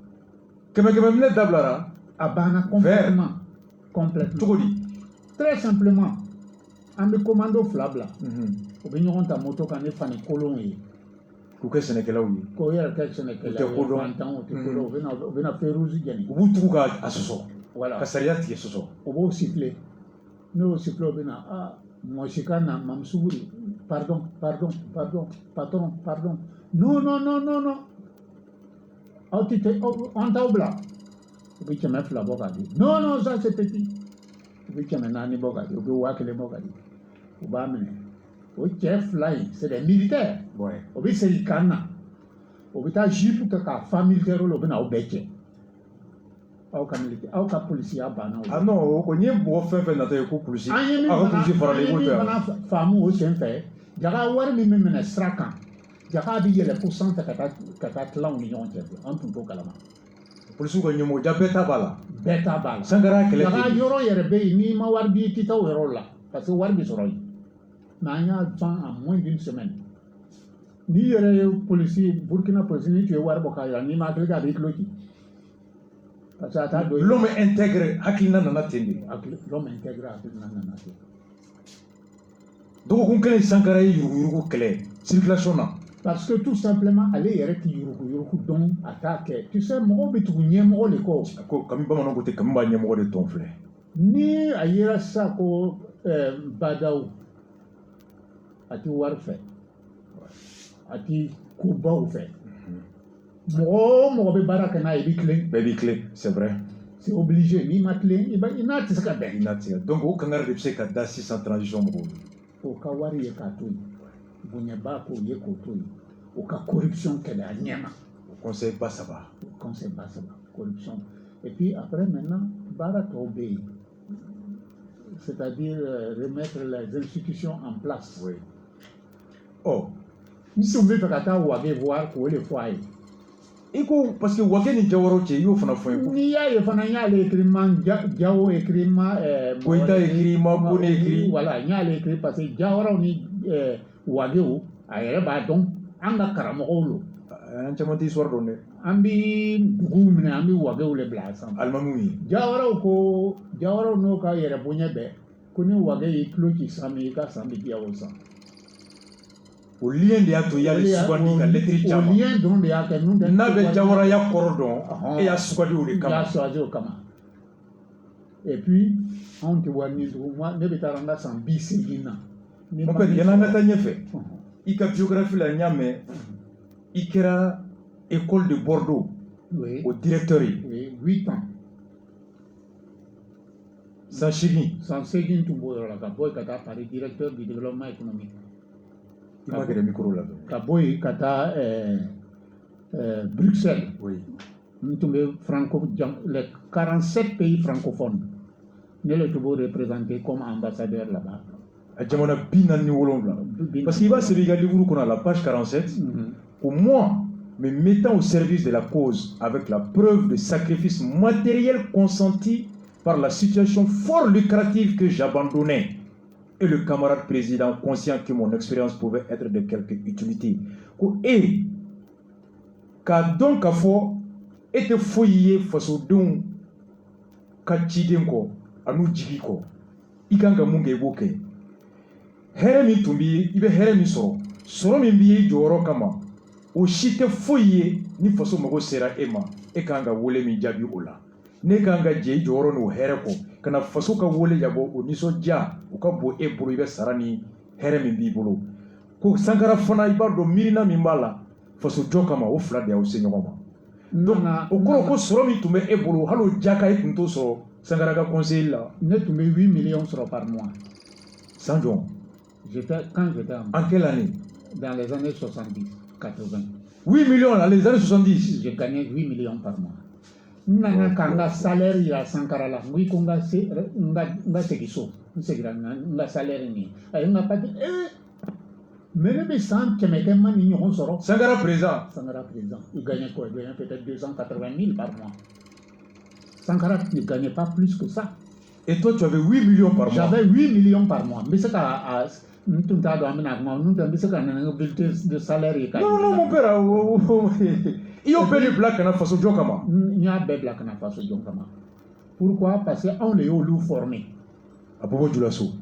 kɛmɛ minɛ dabilara a banna complètement cogo di très simplement an bɛ commando 2 bila u bɛ ɲɔgɔn ta moto kan ni fani kolonw ye k'u kɛ sɛnɛkɛlaw ye k'o yɛrɛ kɛ sɛnɛkɛlaw ye fantanw u tɛ kodɔn u bɛna Férouz jɛni u b'u tugu k'a sɔsɔ voilà ka sariya tigɛ sɔsɔ u b'o siffler n'o siffler u bɛna mɔgɔ si ka na Mamsuguri pardon patron non aw tɛ an t'aw bila u bɛ 200 bɔ k'a di non ça c'est petit u bɛ 400 bɔ k'a di u bɛ 1000 bɔ k'a di u b'a minɛ o cɛ fila in c'est des militaires Ouais. o bɛ segin kan na o bɛ taa jipe kɛ k'a fa militaire la o bɛ na aw bɛɛ cɛ aw ka polisiya banna o la. Ah non, o ko ni mɔgɔ fɛn fɛn nata ye ko polisi an ye min fana faamu o sen fɛ jaga wari min bɛ minɛ sira kan jaga bɛ yɛlɛ fo sanfɛ ka taa tilan u ni ɲɔgɔn cɛ an tun t'o kalama. polisiw ka ɲɛmɔgɔ ja bɛɛ ta b'a la. bɛɛ ta b'a la. Sankara kɛlɛ jaga yɔrɔ yɛrɛ bɛ yen n'i ma wari di i tɛ taa o yɔrɔ la parce que wari bɛ sɔrɔ yen mais an y'a ban en moins d'une semaine n'i yɛrɛ ye polisi Burkina polisi ni tu ye wari bɔ k'a jira n'i ma hakili kɛ a b'i tulo ci. Parce que a t'a dɔn l'homme intègre hakilina nana ten de. l'homme intègre hakilina nana ten. dɔgɔkun kelen Sankara ye yuruguyurugu kɛlɛ circulation na. Parce que tout simplement ale yɛrɛ ti yuruguyurugu dɔn a t'a kɛ tu sais mɔgɔw bɛ tugu ɲɛmɔgɔ de kɔ. ko kami bamananw ko ten kami b'a ɲɛmɔgɔ de tɔn filɛ. ni a yera sisan ko badaw a ti wari fɛ a ti kobaw fɛ mɔgɔ o mɔgɔ bɛ baara kɛ n'a ye i b'i tilen. bɛɛ b'i tilen c'est vrai. c'est obligé n'i ma tilen i n'a tɛ se ka bɛn. i n'a tɛ se ka donc o kangari de bɛ se ka da sisan transition mɔgɔw la. o ka wari ye k'a to yen bonyaba k'o ye k'o to yen o ka corruption kɛlɛ a ɲɛ ma. o conseil ba saba. conseil ba saba corruption et puis après maintenant baara tɔw bɛ yen c'est-à-dire remettre les institutions en place. oui. oh. n tun bɛ fɛ ka taa Wage voir k'o de fɔ a ye. i ko parce que Wage ni Jawara cɛ i y'o fana fɔ n ye. n'i y'a ye fana n y'ale écrit ma Jawo écrit ma. Goyita écrit ma Kone écrit. voilà n y'ale écrit parce que Jawaraw ni Wagew a yɛrɛ b'a dɔn an ka karamɔgɔw lo. an caman tɛ histoire dɔn dɛ. an bɛ duguw minɛ an bɛ Wagew le bila a sanfɛ. alimamiw ye. Jawaraw n'o ka yɛrɛ bonya bɛɛ ko ni Wage y'i tulo ci san min i ka san bɛ diya o san. o lien de y'a to i y'ale sugandi ka lettre caman. o lien dɔrɔn de y'a kɛ n'o tɛ. n'a bɛ Jawaraya kɔrɔ dɔn e y'a sugandi o de kama. i y'a sugandi o kama. et puis anw tɛ wari ɲini tugun ne bɛ taa n ka san 80 na. mon père yan'an ka taa ɲɛfɛ i ka biographie la n y'a mɛn i kɛra école de Bordeaux o directeur ye. oui 8 ans. san 8. san 8 tun b'o yɔrɔ la ka bɔ yen ka taa Paris directeur du développement économique. i ma gɛrɛ micro la. ka bɔ yen ka taa Bruxelles. oui. n tun bɛ les 47 pays francophones ne le tun b'o représenter comme ambassadeur là-bas. a jamana 47. parce qu'il va se lire livre qu'on a la page 47. Au moins me mettant au service de la cause avec la preuve de sacrifice matériel consenti par la situation fort lucrative que j'abandonnais et le camarade président conscient que mon expérience pouvait être de quelque utilité. Et ka donc a fɔ e tɛ foyi ye fasodenw ka ciden kɔ an'u jigi kɔ i kan ka mun kɛ i b'o kɛ hɛrɛ min tun b'i i bɛ hɛrɛ min sɔrɔ min b'i jɔyɔrɔ kama o si tɛ foyi ye ni faso mago sera e ma e kan ka wele min jaabi o la ne kan ka jɛ i jɔyɔrɔ n'o hɛrɛ kɔ ka na faso ka wele jabɔ o nisɔndiya o ka bon e bolo i bɛ sara ni hɛrɛ min b'i bolo ko Sankara fana i b'a dɔn miirina min b'a la faso jɔ kama o fila de y'aw se ɲɔgɔn ma donc o kɔrɔ ko sɔrɔ min tun bɛ e bolo hali o jaka e tun t'o sɔrɔ Sankara ka conseil la. ne tun bɛ 8 millions sɔrɔ par mois. san jɔn. quand j'étais en quelle année? Dans les années 70, 80. 8 millions dans les années 70. Je gagnais 8 millions par mois. Nana kanga salaire ya Sankara la ngui ko nga segiso nsegira nga salaire ni ay nga pati mais be san kemeke mani ñon soro Sankara président il gagnait quoi? Il gagnait peut-être 280 000 par mois. Sankara ne gagnait pas plus que ça. Et toi tu avais 8 millions par mois? J'avais 8 millions par mois. Mais c'est qu'à nous de salaire. Non mon père il y a belle black na façon de kama. Il y a belle black na façon de kama. Pourquoi? Parce qu'on est au loup formé. À propos du lasso.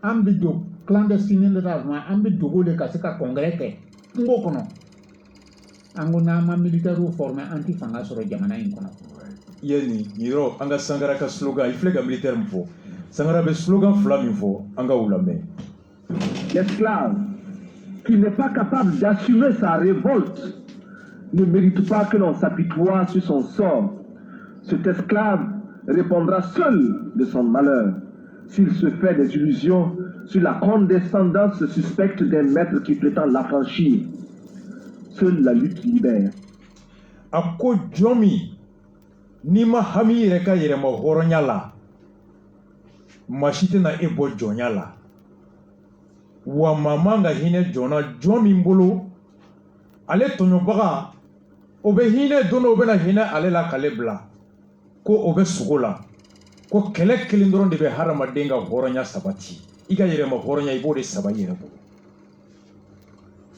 Ambido clandestiné de l'argent, ambido le kaseka congrès ke. Ngo kono. Angona ma militaire formé anti fanga sur jamana inkono. Yani yiro anga Sankara ka slogan il flega militaire mfo. Sankara be slogan flam mfo anga ulame. L'esclave qui n'est pas capable d'assumer sa révolte ne mérite pas que l'on s'apitoie sur son sort. Cet esclave répondra seul de son malheur. s'il se fait des illusions sur la condescendance suspecte d'un maître qui prétend l'affranchir. Seule la lutte libère. Ako jomi ni ma hami yɛrɛ ka yɛrɛma hɔrɔnya la maa si tɛna e bɔ jɔnya la wa maa man ka hinɛ jɔnna jɔn min bolo ale tɔɲɔbaga o bɛ hinɛ don dɔ o bɛna hinɛ ale la k'ale bila ko o bɛ sogo la ko kɛlɛ kelen dɔrɔn de bɛ hadamaden ka hɔrɔnya sabati i ka yɛrɛma hɔrɔnya i b'o de saba i yɛrɛ bolo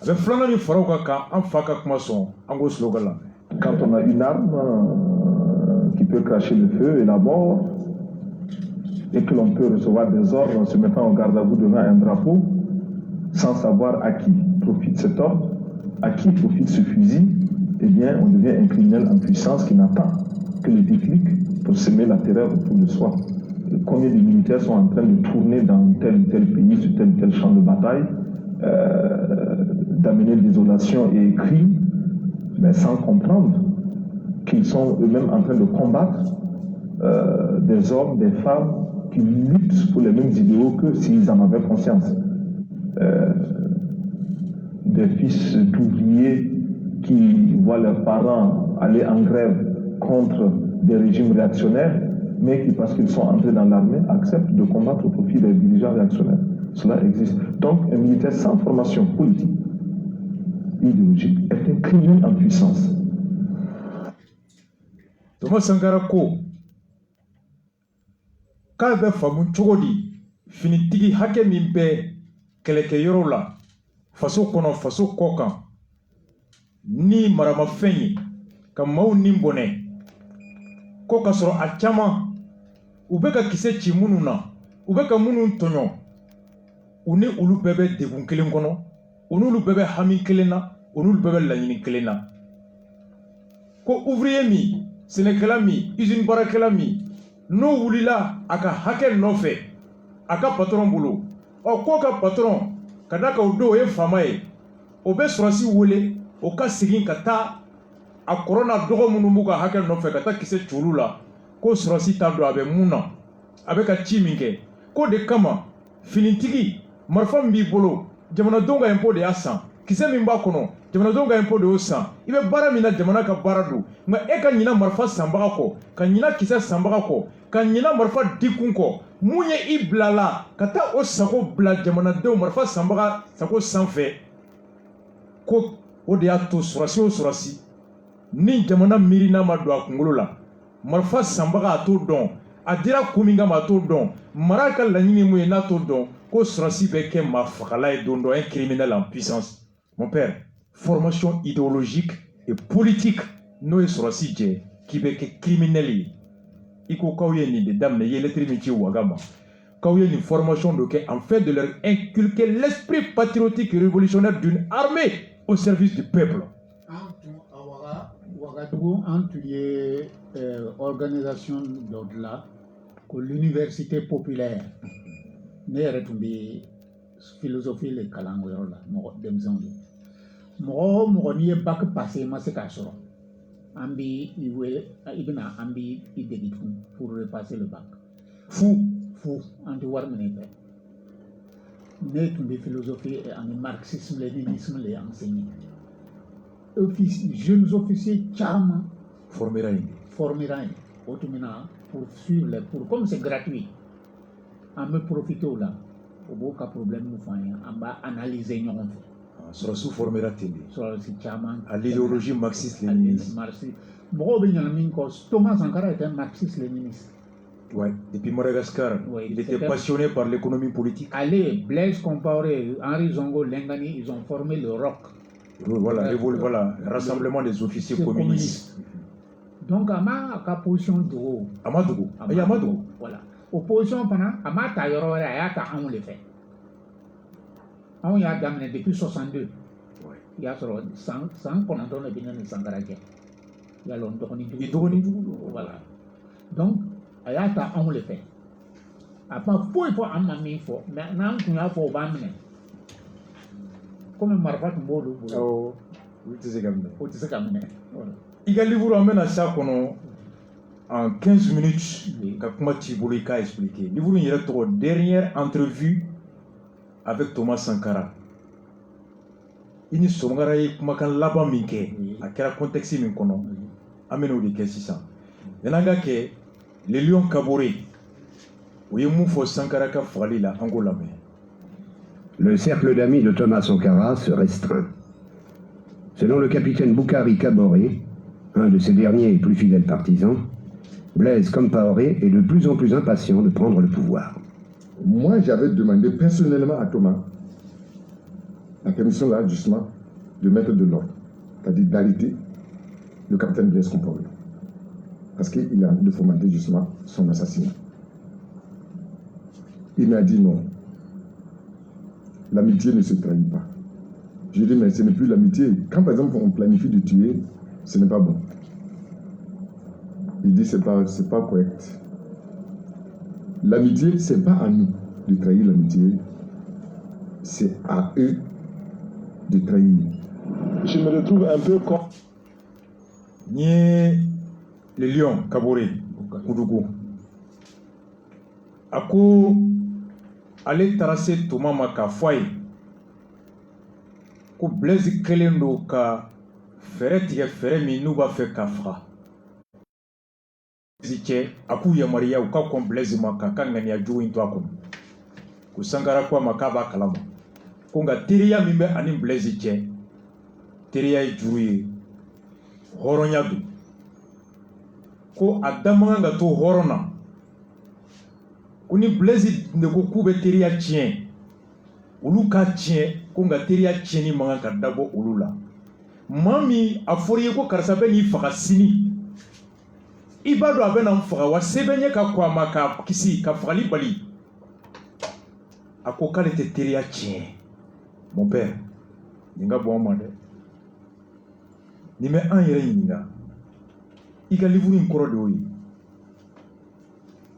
a bɛ filanan min fara o kan kan an fa ka kuma sɔn an k'o slogan lamɛn. Quand on a une arme qui peut cracher le feu et la mort, et que l'on peut recevoir des ordres en se mettant en garde à vous devant un drapeau, sans savoir à qui profite cet ordre, à qui profite ce fusil, eh bien, on devient un criminel en puissance qui n'attend que le déclic pour semer la terreur autour de soi. Et combien de militaires sont en train de tourner dans tel ou tel pays, sur tel ou tel champ de bataille, d'amener désolation et cris, mais sans comprendre qu'ils sont eux-mêmes en train de combattre des hommes, des femmes qui luttent pour les mêmes idéaux que s'ils en avaient conscience. Des fils d'ouvriers qui voient leurs parents aller en grève contre des régimes réactionnaires, mais qui, parce qu'ils sont entrés dans l'armée, acceptent de combattre au profit des dirigeants réactionnaires. Cela existe. Donc, un militaire sans formation politique, idéologique, est un criminel en puissance. Thomas Sankara ko k'a bɛ faamu cogo di finitigi hakɛ min bɛ kɛlɛkɛyɔrɔ la faso kɔnɔ faso kɔ kan ni maramafɛn ye ka maaw ni bɔnɛ ko ka sɔrɔ a caman u bɛ ka kisɛ ci minnu na u bɛ ka minnu tɔɲɔ u ni olu bɛɛ bɛ degun kelen kɔnɔ u n'olu bɛɛ bɛ hami kelen na u n'olu bɛɛ bɛ laɲini kelen na ko ouvrier min sɛnɛkɛla min usine baarakɛla min n'o wulila a ka hakɛ nɔfɛ a ka patron bolo ko ka patron ka da ka o don o ye faama ye o bɛ sɔrɔsi wele o ka segin ka taa a kɔrɔ n'a dɔgɔ minnu b'u ka hakɛ nɔfɛ ka taa kisɛ ci olu la ko sɔrɔsi t'a dɔn a bɛ mun na a bɛ ka ci min kɛ ko de kama finitigi marifa min b'i bolo jamanadenw ka impôt de y'a san kisɛ min b'a kɔnɔ jamanadenw ka impôt de y'o san i bɛ baara min na jamana ka baara don nka e ka ɲina marifa sanbaga kɔ ka ɲina kisɛ sanbaga kɔ ka ɲina marifa dikun kɔ mun ye i bilala ka taa o sago bila jamanadenw marifa sanbaga sago sanfɛ ko o de y'a to sɔrɔsi o sɔrɔsi ni jamana miiri n'a ma don a kunkolo la marifa sanbaga a t'o dɔn a dira kun min kama a t'o dɔn mara ka laɲini mun ye n'a t'o dɔn ko sɔrɔsi bɛ kɛ maa fagala ye don dɔ un criminel en puissance. Mon père, formation idéologique et politique n'o ye sɔrɔsi jɛ k'i bɛ kɛ criminel ye i ko k'aw ye nin de daminɛ yɛlɛtiri min ci waga ma k'aw ye nin formation dɔ kɛ en fait de leur inculquer l'esprit patriotique et révolutionnaire d'une armée au service du peuple. Ouagadougou an tun ye organisation dɔ dilan ko l'université populaire ne yɛrɛ tun bɛ philosophie le kalan o yɔrɔ la mɔgɔ denmisɛnw de mɔgɔ o mɔgɔ n'i ye bac passé i ma se k'a sɔrɔ an b'i wele i bɛna an b'i degi tugun pour repasser le bac fu an tɛ wari minɛ i fɛ ne tun bɛ philosophie ani marxisme léninisme le enseigné jeunes officiers caman formera yen o tun bɛna pour suivre les cours comme c'est gratuit an bɛ profiter o la o b'o ka problème min fɔ an ye an b'a analyser ɲɔgɔn fɛ sɔrɔsiw formera ten de sɔrɔsi caman à l'idéologie marxiste-léniniste mɔgɔw bɛ ɲɛna min kɔ Thomas Sankara était marxiste-léniniste. Ouais, depuis Madagascar, ouais, il était passionné par l'économie politique. Allez, Blaise Compaoré, Henri Zongo, Lengani, ils ont formé le ROC. Voilà, voilà, Rassemblement des officiers communistes. Donc, Ama a position de haut. Amadougou. Voilà. Opposition pendant, Ama ta yoro ya ta on le fait. On y a gagné depuis 62. Il y a sur 100 qu'on entend le bien de Sankara. Il y a longtemps voilà. Donc, il y a ta on le fait. Après, il faut en amener fort. Maintenant, il y a faut bamener. Comme Marfa Mbolo. Oh, oui, tu sais comme ça. Il y a livre amène à ça qu'on en 15 minutes, Kakuma Tiboulik a expliqué. Livre notre dernière entrevue avec Thomas Sankara. Il Songara yi kumakan laban min kɛ a kɛra contexte min kɔnɔ an bɛna o de kɛ sisan yan'an ka kɛ le lion Kaboré o ye mun fɔ Sankara ka fagali la an k'o lamɛn. Le cercle d'amis de Thomas Sankara se restreint. Selon le capitaine Boukari Kaboré, un de ses derniers et plus fidèles partisans, Blaise Compaoré est de plus en plus impatient de prendre le pouvoir. Moi, j'avais demandé personnellement à Thomas la permission là, justement, de mettre de l'ordre, c'est-à-dire d'arrêter le capitaine Blaise Compaoré. Parce qu'il a de fomenter justement son assassinat. Il m'a dit non. L'amitié ne se trahit pas. Je lui ai dit, mais ce n'est plus l'amitié. Quand par exemple on planifie de tuer, ce n'est pas bon. Il dit, c'est pas correct. L'amitié, c'est pas à nous de trahir l'amitié, c'est à eux de trahir. Je me retrouve un peu comme... Ni le lion Kaboré Koudougou. Ako ale tracé Thomas Maka foye. Ko Blaise kelen do ka fɛrɛ tigɛ fɛrɛ min n'u b'a fɛ ka faga. Blaise cɛ a k'u yamaruya u ka kɔn Blaise ma k'a ka ŋaniya jugu in to a kɔnɔ. Ko Sankara ko a ma k'a b'a kalama. Ko nka teriya min bɛ ani Blaise cɛ teriya ye juru ye hɔrɔnya don. Ko a da man kan ka to hɔrɔn na. Ko ni Blaise ne ko k'u bɛ teriya tiɲɛ olu ka tiɲɛ ko nka teriya tiɲɛni man kan ka dabɔ olu la. Maa min a fɔra i ye ko karisa bɛ n'i faga sini i b'a dɔn a bɛ na n faga wa se bɛ ɲɛ ka ko a ma ka kisi ka fagali bali. A ko k'ale tɛ teriya tiɲɛ. Mon père nin ka bɔ an ma dɛ. Nin bɛ an yɛrɛ ɲininka i ka livre in kɔrɔ de y'o ye.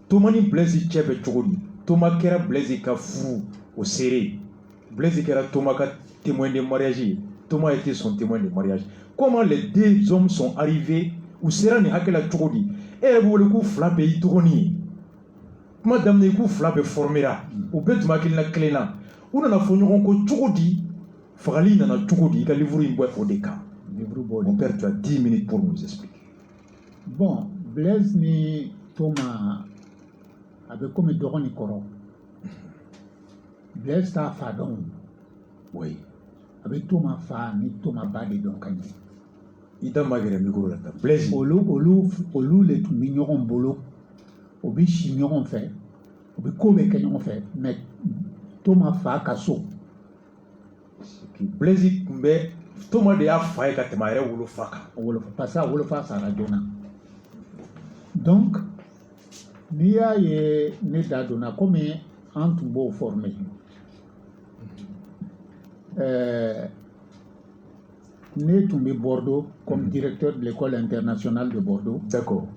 Thomas ni Blaise cɛ bɛ cogo di? Thomas kɛra Blaise ka furu o seere. Blaise kɛra Thomas ka témoin de mariage. Thomas était son témoin de mariage. Comment les deux hommes sont arrivés ou sera ni hakela cogo di? E yɛrɛ bɛ wele k'u fila bɛ i dɔgɔnin ye. Kuma daminɛ k'u fila bɛ formera. U bɛɛ tun hakilina kelen na. U nana fɔ ɲɔgɔn ko cogo di? Fagali nana cogo di? I ka livre in bɔ o de kan. Mon père, tu as 10 minutes pour nous expliquer. Bon, Blaise ni Thomas avec comme dɔgɔnin kɔrɔ. Blaise t'a fa dɔn. Oui. Avec Thomas fa ni Thomas ba de dɔn ka ɲɛ. I da ma gɛrɛ micro la ta. Blaise. Olu le tun bɛ ɲɔgɔn bolo. U bɛ si ɲɔgɔn fɛ. U bɛ ko bɛɛ kɛ ɲɔgɔn fɛ. Mais Thomas fa ka so. Blaise tun bɛ Thomas de y'a fa ye ka tɛmɛ a yɛrɛ wolofa kan. Parce que a wolofa sara joona. Donc n'i y'a ye ne da donna komi an tun b'o former. Ne tun bɛ Bordeaux comme directeur de l'école internationale de Bordeaux. D'accord.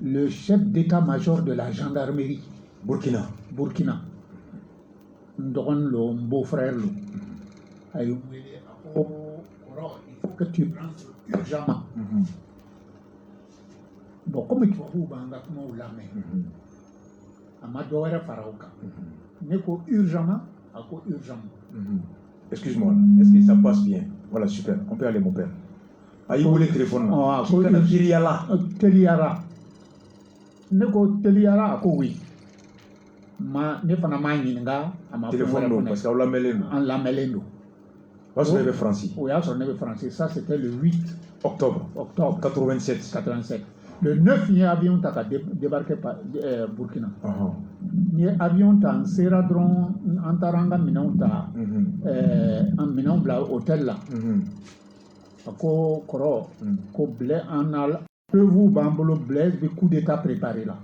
Le chef d'état-major de la gendarmerie. Burkina. N dɔgɔnin lo, n beau-frère lo. A ye n wele a ko kɔrɔ il faut que tu rentres urgemment. Bon comme tubabuw b'an ka kumaw lamɛn. A ma dɔ wɛrɛ fara o kan. Ne ko urgemment a ko urgemment. Excuse-moi, est-ce que ça passe bien? Voilà, super. On peut aller, mon père. A y'i wele téléphone na. K'i kana teliyala. Teliyara. Ne ko teliyara a ko oui. Ne fana m'a ɲininka a ma téléphone don parce que aw lamɛnlen don. An lamɛnlen don. O y'a sɔrɔ ne bɛ Faransi. O y'a sɔrɔ ne bɛ Faransi. Ça c'était le 8 octobre 87. Le 9 n ye avion ta ka débarquer Burkina. N ye avion ta n sera dɔrɔn an taara an ka minɛnw ta an minɛnw bila hôtel la. A ko kɔrɔ ko Blaise an a preuve b'an bolo Blaise bɛ coup d'état préparé la.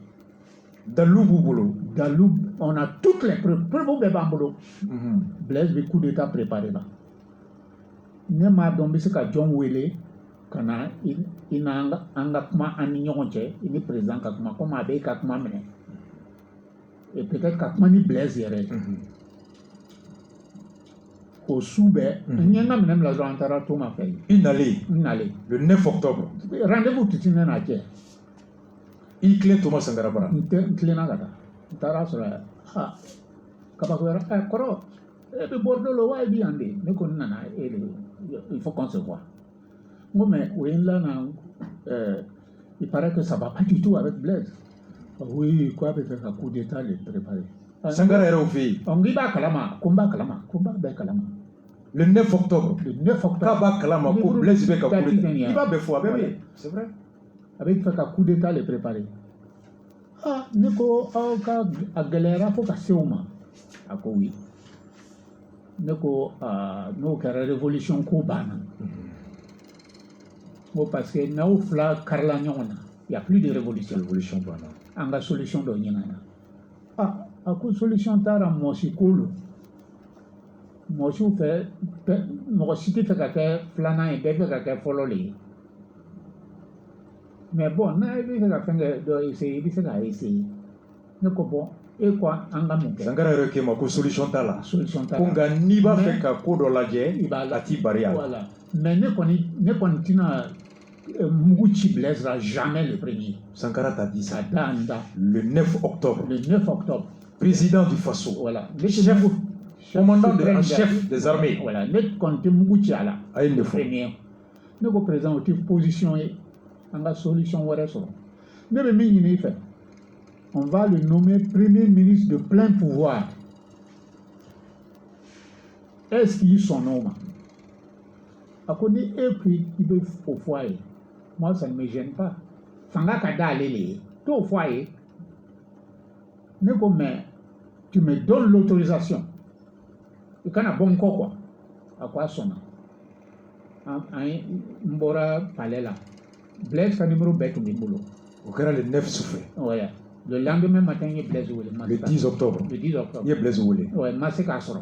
Dalou b'u bolo. Dalou, on a toutes les preuves. Preuves bɛɛ b'an bolo. Blaise bɛ coup d'état préparé la. Ne m'a dɔn n bɛ se ka jɔn wele ka na i n'an ka kuma an ni ɲɔgɔn cɛ i ni président ka kuma komi a bɛ e ka kuma minɛ et peut-être ka kuma ni Blaise yɛrɛ. au Soubet, il y a même la grande Taratoma fait. Une allée. Le 9 octobre. Rendez-vous tout de suite. Il clé Thomas Sangarabara. Clénagada. Tarasra. Ah. Kabakwera. Koro. Et puis Bordeaux, le Wai Biandé. Mais qu'on a, il faut qu'on se voit. Moi, mais, oui, là, il paraît que ça ne va pas du tout avec Blaise. Oui, quoi, peut faire un coup d'État, les préparer. Sangara est au pays. On dit Kalama, combat Kalama. Le 9 octobre. Le 9 octobre. Kaba Kalama, pour Blaise Beka coup d'État. Il va befou, c'est vrai. Avec un coup d'État, les préparer. Ah, Neko, a galère, il faut casser au moins. Ah, oui. Neko, nous, qui a la révolution cubane. Bon, parce que nous, Fla, Carlagnon, il n'y a plus de révolution. Révolution, voilà. On a la solution de Nina. Ah, à quoi solution t'as moi si cool. Moi si vous faites, moi si tu fais quelque flanant et bébé quelque fololé. Mais bon, n'a pas fait la fin de essayer, il fait la essayer. Ne comprends et quoi, on a mon cœur. Sangara est ma solution t'as là. Solution t'as. Konga ni ba fait ka kodo la je, il va la tibaria. Voilà. Mais ne connaît Muguchi blaisera jamais le premier. Sankara t'a dit ça. Danda. Le 9 octobre. Le 9 octobre. Président du Faso. Voilà. Chef, commandant en chef des armées. Voilà. Ne compte Muguchi là. Le premier. Ne ko président au position et en la solution ou reste. Ne le mini fait. On va le nommer premier ministre de plein pouvoir. Est-ce qu'il son nom? À connaître et puis il veut au foyer. Moi, ça ne me gêne pas. Fanga kada aller tout au foyer. Mais comme tu me donnes l'autorisation. Et quand on a bon quoi, à quoi sonne? Mbora palais là. Blaise ka numéro bête au boulot. Au cas le 9 souffle. Ouais. Le lendemain matin, il y a Blaise Oulé. Le 10 octobre. Le 10 octobre. Il y a Blaise Oulé. Ouais, Massé Kassoro.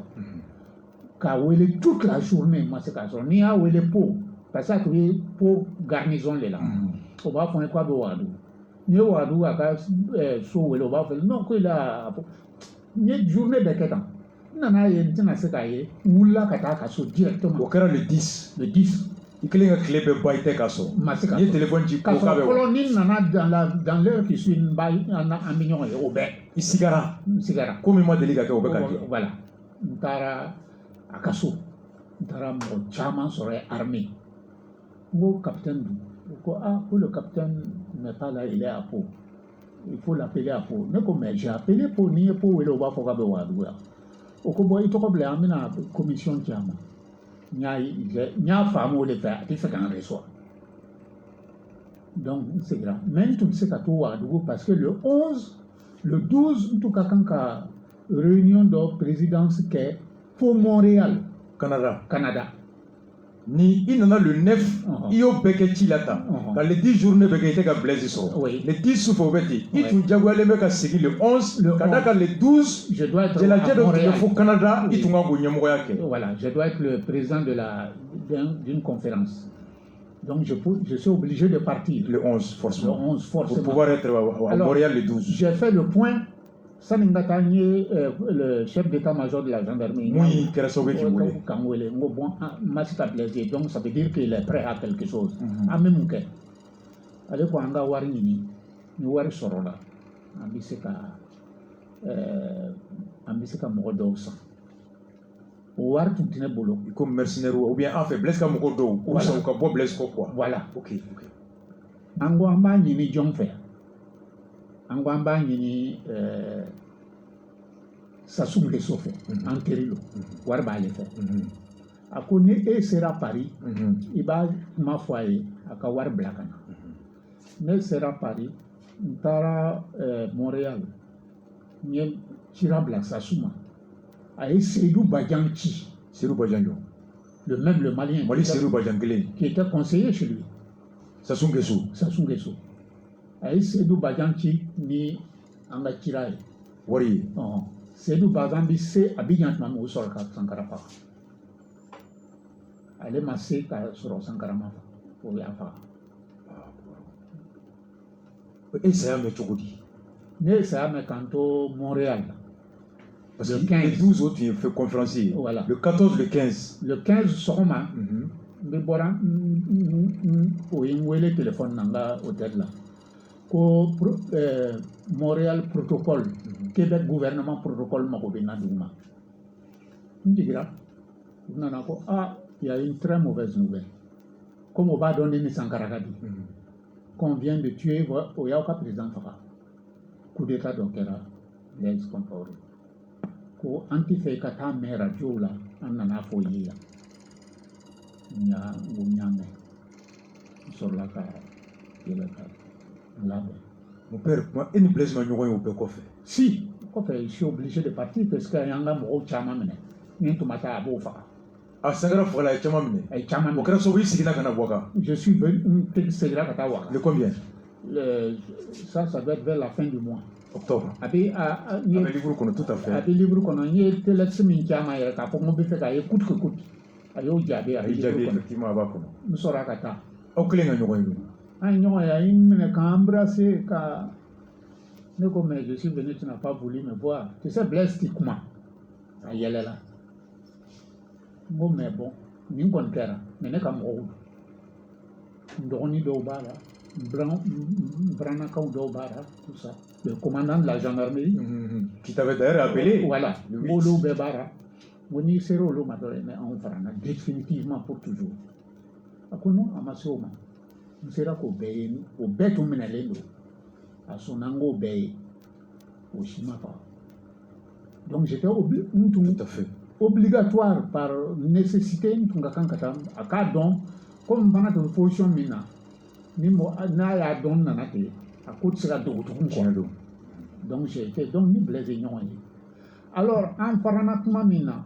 Ka wele toute la journée, Massé Kassoro. Ni a wele po. Parce que pour garnison là. On va faire quoi de Wadou. Ni Wadou a so wele, on va faire. Non, qu'il a. Ni journée de qu'est-ce nana yentina sekaye wula kata kaso directement. Au cas le 10. Le 10. Il y a un clé de baïté kaso. Il y a téléphone qui kaso colonie nana dans l'heure qui suit une baille en mignon et au bec. Il cigara. Comme moi délicat au bec. Voilà. Ntara à kaso. Ntara mo chaman serait armé. Mo capitaine du. Pour le capitaine n'est pas là, il est à Pau. Il faut l'appeler à Pau. Mais comme j'ai appelé pour ni pour il va faut qu'abe wadou. Au Kobo, il faut que la commission de Djama. Il y a femme où les faire, il fait qu'un reçoit. Donc, c'est grave. Même tout ce qu'il parce que le 11, le 12, en tout cas, quand il y a réunion de présidence qui est pour Montréal, Canada. Ni il en a le 9, il y a beke chilata. Quand les 10 journées beke était qu'à Blaise so. Les 10 souffres beti. Il faut jaguar les mecs à seguir le 11. Quand le 12, je dois être à Montréal. Il Canada, il faut voilà, je dois être le président d'une conférence. Donc je suis obligé de partir. Le 11 forcément. Le 11 forcément. Pour pouvoir être à Montréal le 12. J'ai fait le point. Saningatanye, le chef d'état-major de la gendarmerie. Oui, qui est sauvé qui voulait. Donc ça veut dire qu'il est prêt à quelque chose. A même que. Allez, quand on a wari ni wari sorola, ambiseka mogodo sa. Wari tuntine bolo. Comme mercenaire ou bien en fait blesse comme mogodo ou ça ou comme bois blesse quoi. Voilà. Ok. Ango amba ni jongfe. Angwamba ni Sassou Nguesso fait en Terilo warba le fait a connu et sera Paris il va ma foyer à Kawar Blakana ne sera Paris Ntara Montréal ni Chira Blak Sassouma a Seydou Badjanchi le même le Malien qui était conseiller chez lui Sassou Nguesso ay Seydou Badjanchi ni anga Chiraye wari Seydou Badjanchi c'est Abidjan mamu sur Sankara pa ale masse ka sur Sankara ma o ya fa et ça me chogodi ne ça me kanto Montréal Parce le que 15. les 12 autres, il fait conférencier. Voilà. Le 14, le 15. Le 15 Soroma, je suis téléphone dans l'hôtel là. Montréal protocole, Québec gouvernement protocole Makobina Douma. Il y a une très mauvaise nouvelle. Comme on va donner une Sankaragadi, qu'on vient de tuer au Yaoka président Faka. Coup d'état d'Okera, les Compaoré. Ko anti-fait kata me radio là, on en a foyé là. Il y a un sur la carte. Mon père, moi, une place m'a au peu quoi fait. Si, je suis obligé de partir parce qu'il y a un gars qui a un Ah, ça va faire la chamamine. Au cas où il n'a qu'à voir. Je suis venu, Le combien? Ça doit être vers la fin du mois. Octobre. Avec les livres qu'on a tout à fait. Avec les livres qu'on a, il y a des lectures qui ont été faites pour me faire des coups de coups. Il y a effectivement à Bakono. Nous sommes à Kata. Au clé, nous avons embrassé. Je suis venu, tu n'as pas voulu me voir. Tu sais, Blaise Tikuma. Ça y est là. Bon, mais bon, nous ne comptons pas. Mais nous sommes au Dobara, Branaka Dobara, tout ça. Le commandant de la gendarmerie. Qui t'avait d'ailleurs appelé. Voilà, Bolo Bebara. On y sera au Lomadore, mais on fera définitivement pour toujours. Akono, Amasoma. Nous serons au Béni, au Bétou Menelendo, à son ango Béni, au Chimapa. Donc j'étais obligatoire par nécessité, à cas donc, comme pendant une position mina, Nimo n'a don nanate, à côté de la douche. Donc j'ai été donc ni blaisé. Alors, en paranakuma mina,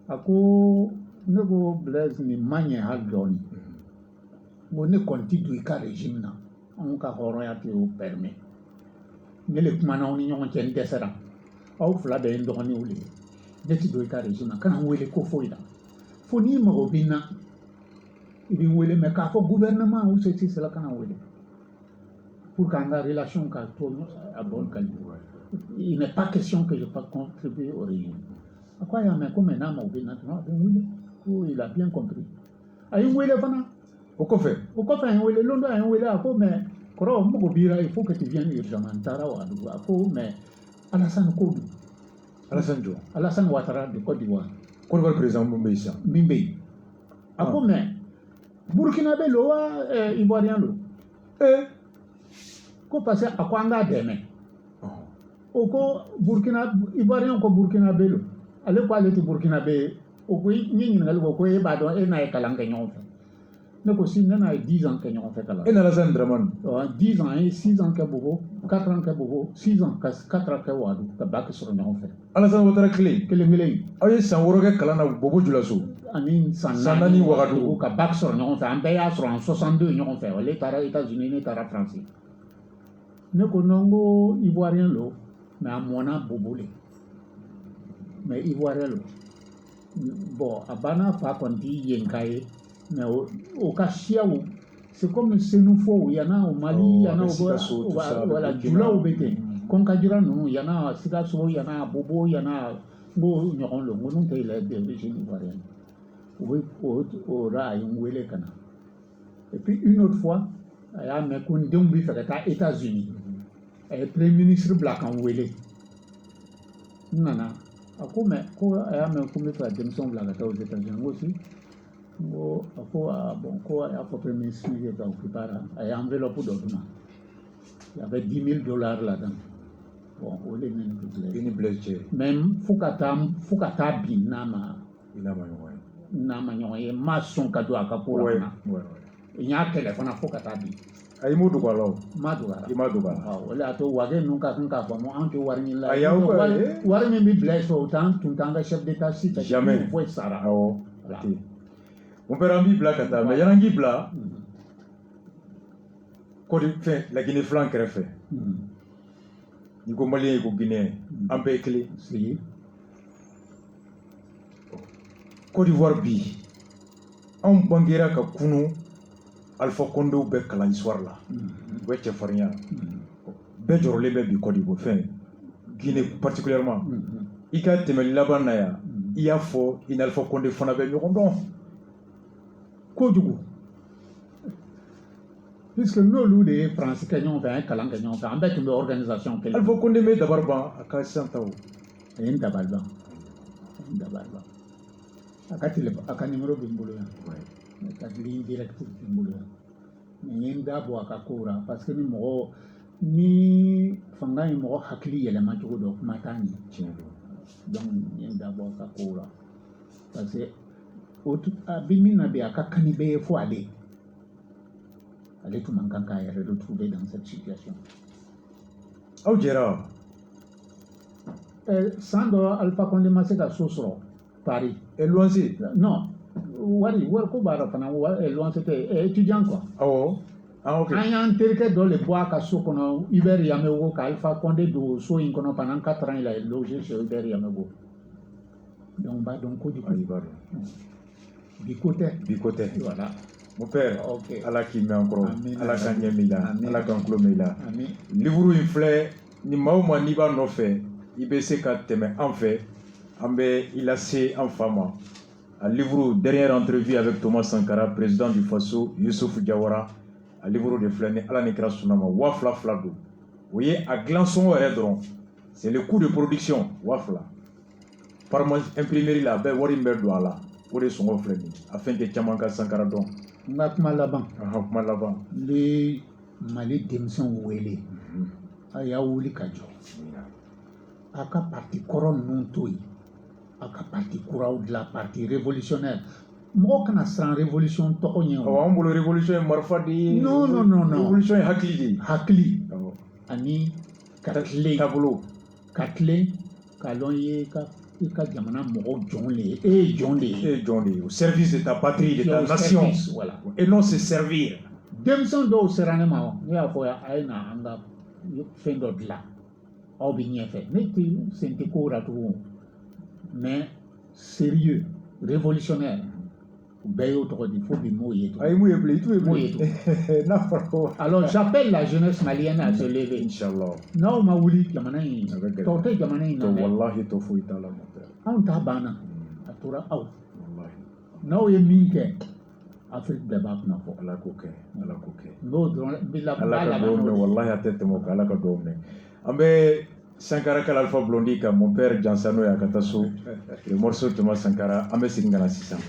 à quoi ne go blaise ni manie haldoni. Mon ne continue qu'à régime na, on ka horoyate au permis. Ne le kumana on y on tient desera. Au flade ndoni ou les. Décidé qu'à régime, quand on le kofoida. Foni morobina. Il y a mais qu'à faut gouvernement ou c'est cela qu'on a oublié. Pour qu'en la relation qu'à tourne à bonne qualité. Il n'est pas question que je fasse contribuer au régime. À quoi il y a un comme un âme au Bénatran, il a bien compris. À une ouïe fana. Au coffre. Au coffre, un ouïe, l'on a un ouïe à quoi, mais il faut que tu viennes urgemment. Mais Alassane Kodou. Alassane Joe. Alassane Ouattara de Côte d'Ivoire. Qu'on va le président Mimbeïsa. Mimbeï. À quoi, mais Burkinabé, l'Oa, Ivoirien, l'eau. Qu'on passe à quoi on a demain. Oko Burkina Ivoirien ko Burkina Belo ale ko ale ti Burkina Be o ko ni ngal ko e ba do e na e kala ngen fe ne ko si na 10 ans que nyon fe kala e na la zan Dramane 10 ans et 6 ans que bobo 4 ans que bobo 6 ans 4 ans que wadu ta bak sur nyon fe Alassane Ouattara clé que le milay ay san woro ke kala na bobo julaso ani sanani wagadu ka bak sur nyon fe ambe ya sur en 62 nyon fe les États-Unis ni tara France ne ko nongo Ivoirien lo mais à mon âme, bobolé. Mais Ivoirien, bon, à Bana, pas qu'on dit Yenkaye, mais au Kachiaou, c'est comme ce nous faut, il y en a au Mali, il y en a au voilà, du là au Bété. Quand Kadira, non, il y en a à Sidasso, il y en a à Bobo, il y en a à Nyoron, le nom de l'origine ivoirienne. Oui, au Rai, où est le Cana. Et puis une autre fois, il y a un mec qui est aux États-Unis. Et Premier ministre Black en Wele. Nana, à quoi mais quoi a même comme faire démission Black aux États-Unis aussi. Bon, à quoi bon quoi a fait Premier ministre qui est occupé à et enveloppe d'ordonnance. Il y avait $10,000 là-dedans. Bon, on les met une blesse. Même Fukata binama. Nama nyoye mason cadeau à Capola. Ouais. Il y a un téléphone à Fukata bin. Ay mo duga law madugara imaduga wala to wage nunca kunka fa mo anke warni la warni mi bless autant tout tanga chef d'état si jamais faut sara oh ok mon père ambi blakata mais yanangi bla ko di fait la Guinée franc refait ni ko malien ko Guinée ambe clé si Côte d'Ivoire bi on bangira ka kunu Alpha Condé ou Bec la histoire là. Weche Faria. Bejor Lebe bi Côte d'Ivoire. Guinée particulièrement. i ka tɛmɛli laban na yan i y'a fɔ i n'Alpha Condé fana bɛ ɲɔgɔn dɔn kojugu puisque n'olu de ye France kɛ ɲɔgɔn fɛ an ye kalan kɛ ɲɔgɔn fɛ an bɛɛ tun bɛ organisation kelen Alpha Condé bɛ dabari ban a ka sisan taw a ye n dabari ban a ka numéro bɛ n bolo yan a ka ligne directe bɛ n bolo yan mais n ye n da bɔ a ka kow la parce que ni fanga ye mɔgɔ hakili yɛlɛma cogo dɔ kuma t'a ɲɛ tiɲɛ don donc n ye n da bɔ a ka kow la parce que a bɛ min na bi a ka kan ni bɛɛ ye fo ale tun man kan k'a yɛrɛ retrouver dans cette situation aw jɛra san dɔ Alpha Condé ma se ka so sɔrɔ Paris luwanse non wari ko b'a la fana luwanse tɛ étudiant quoi awɔ ok an y'an terikɛ dɔ de bɔ a ka so kɔnɔ Hubert Yamewo ka Alpha Condé don so in kɔnɔ pendant 4 ans il a logé chez Hubert Yamewo donc b'a dɔn kojugu ayi b'a dɔn bi ko tɛ voilà mon père ok ala k'i mɛn an kɔrɔ ala k'an ɲɛ mɛn i la ala k'an tulo mɛn i la amin livre in filɛ ni maa o maa n'i b'a nɔfɛ i bɛ se ka tɛmɛ an fɛ an bɛ i lase an fa ma a livre dernière entrevue avec Thomas Sankara président du Faso Youssouf Diawara a livre de filɛ ni ala ni kira sɔnna ma 2000 don o ye a dilan sɔngɔ yɛrɛ dɔrɔn c'est le coût de production 2000 par imprimerie la a bɛɛ wari min bɛ don a la o de sɔngɔ filɛ nin afin que caman ka Sankara dɔn n ka kuma laban kuma laban n bɛ Mali denmisɛnw wele a y'a wuli ka jɔ a ka parti kɔrɔ ninnu to yen a ka parti kuraw dilan parti révolutionnaire mɔgɔ kana siran révolution tɔgɔ ɲɛ o an bolo révolution ye marifa de ye non révolution ye hakili de ye hakili ani ka tilen taabolo ka tilen ka lɔn i ka jamana mɔgɔ jɔn de ye e ye jɔn de ye au service de ta patrie de ta nation voilà et non se servir denmisɛn dɔw sera ne ma ne y'a fɔ a ye na an ka fɛn dɔ dilan aw bɛ ɲɛfɛ ne tɛ sen tɛ kow la tugun mais sérieux révolutionnaire u bɛɛ y'o tɔgɔ di fo bi m'o ye tugun ayi mun ye bilen i t'o ye bilen n'a fɔra ko alors j'appelle la jeunesse malienne à se lever inchallah n'aw ma wuli jamana in tɔ tɛ jamana in na dɛ wallahi tɔ foyi t'a la mon père anw ta banna a tora aw n'aw ye min kɛ Afrique bɛɛ b'a kunna fɔ ala k'o kɛ n'o dɔrɔn n bɛ ala ka dugawu minɛ wallahi a tɛ tɛmɛ o kan ala ka dugawu minɛ an bɛ Sankara kala Alpha Blondy ka mon père Jansano ya ka taa so le morceau Thomas Sankara an bɛ segin ka na sisan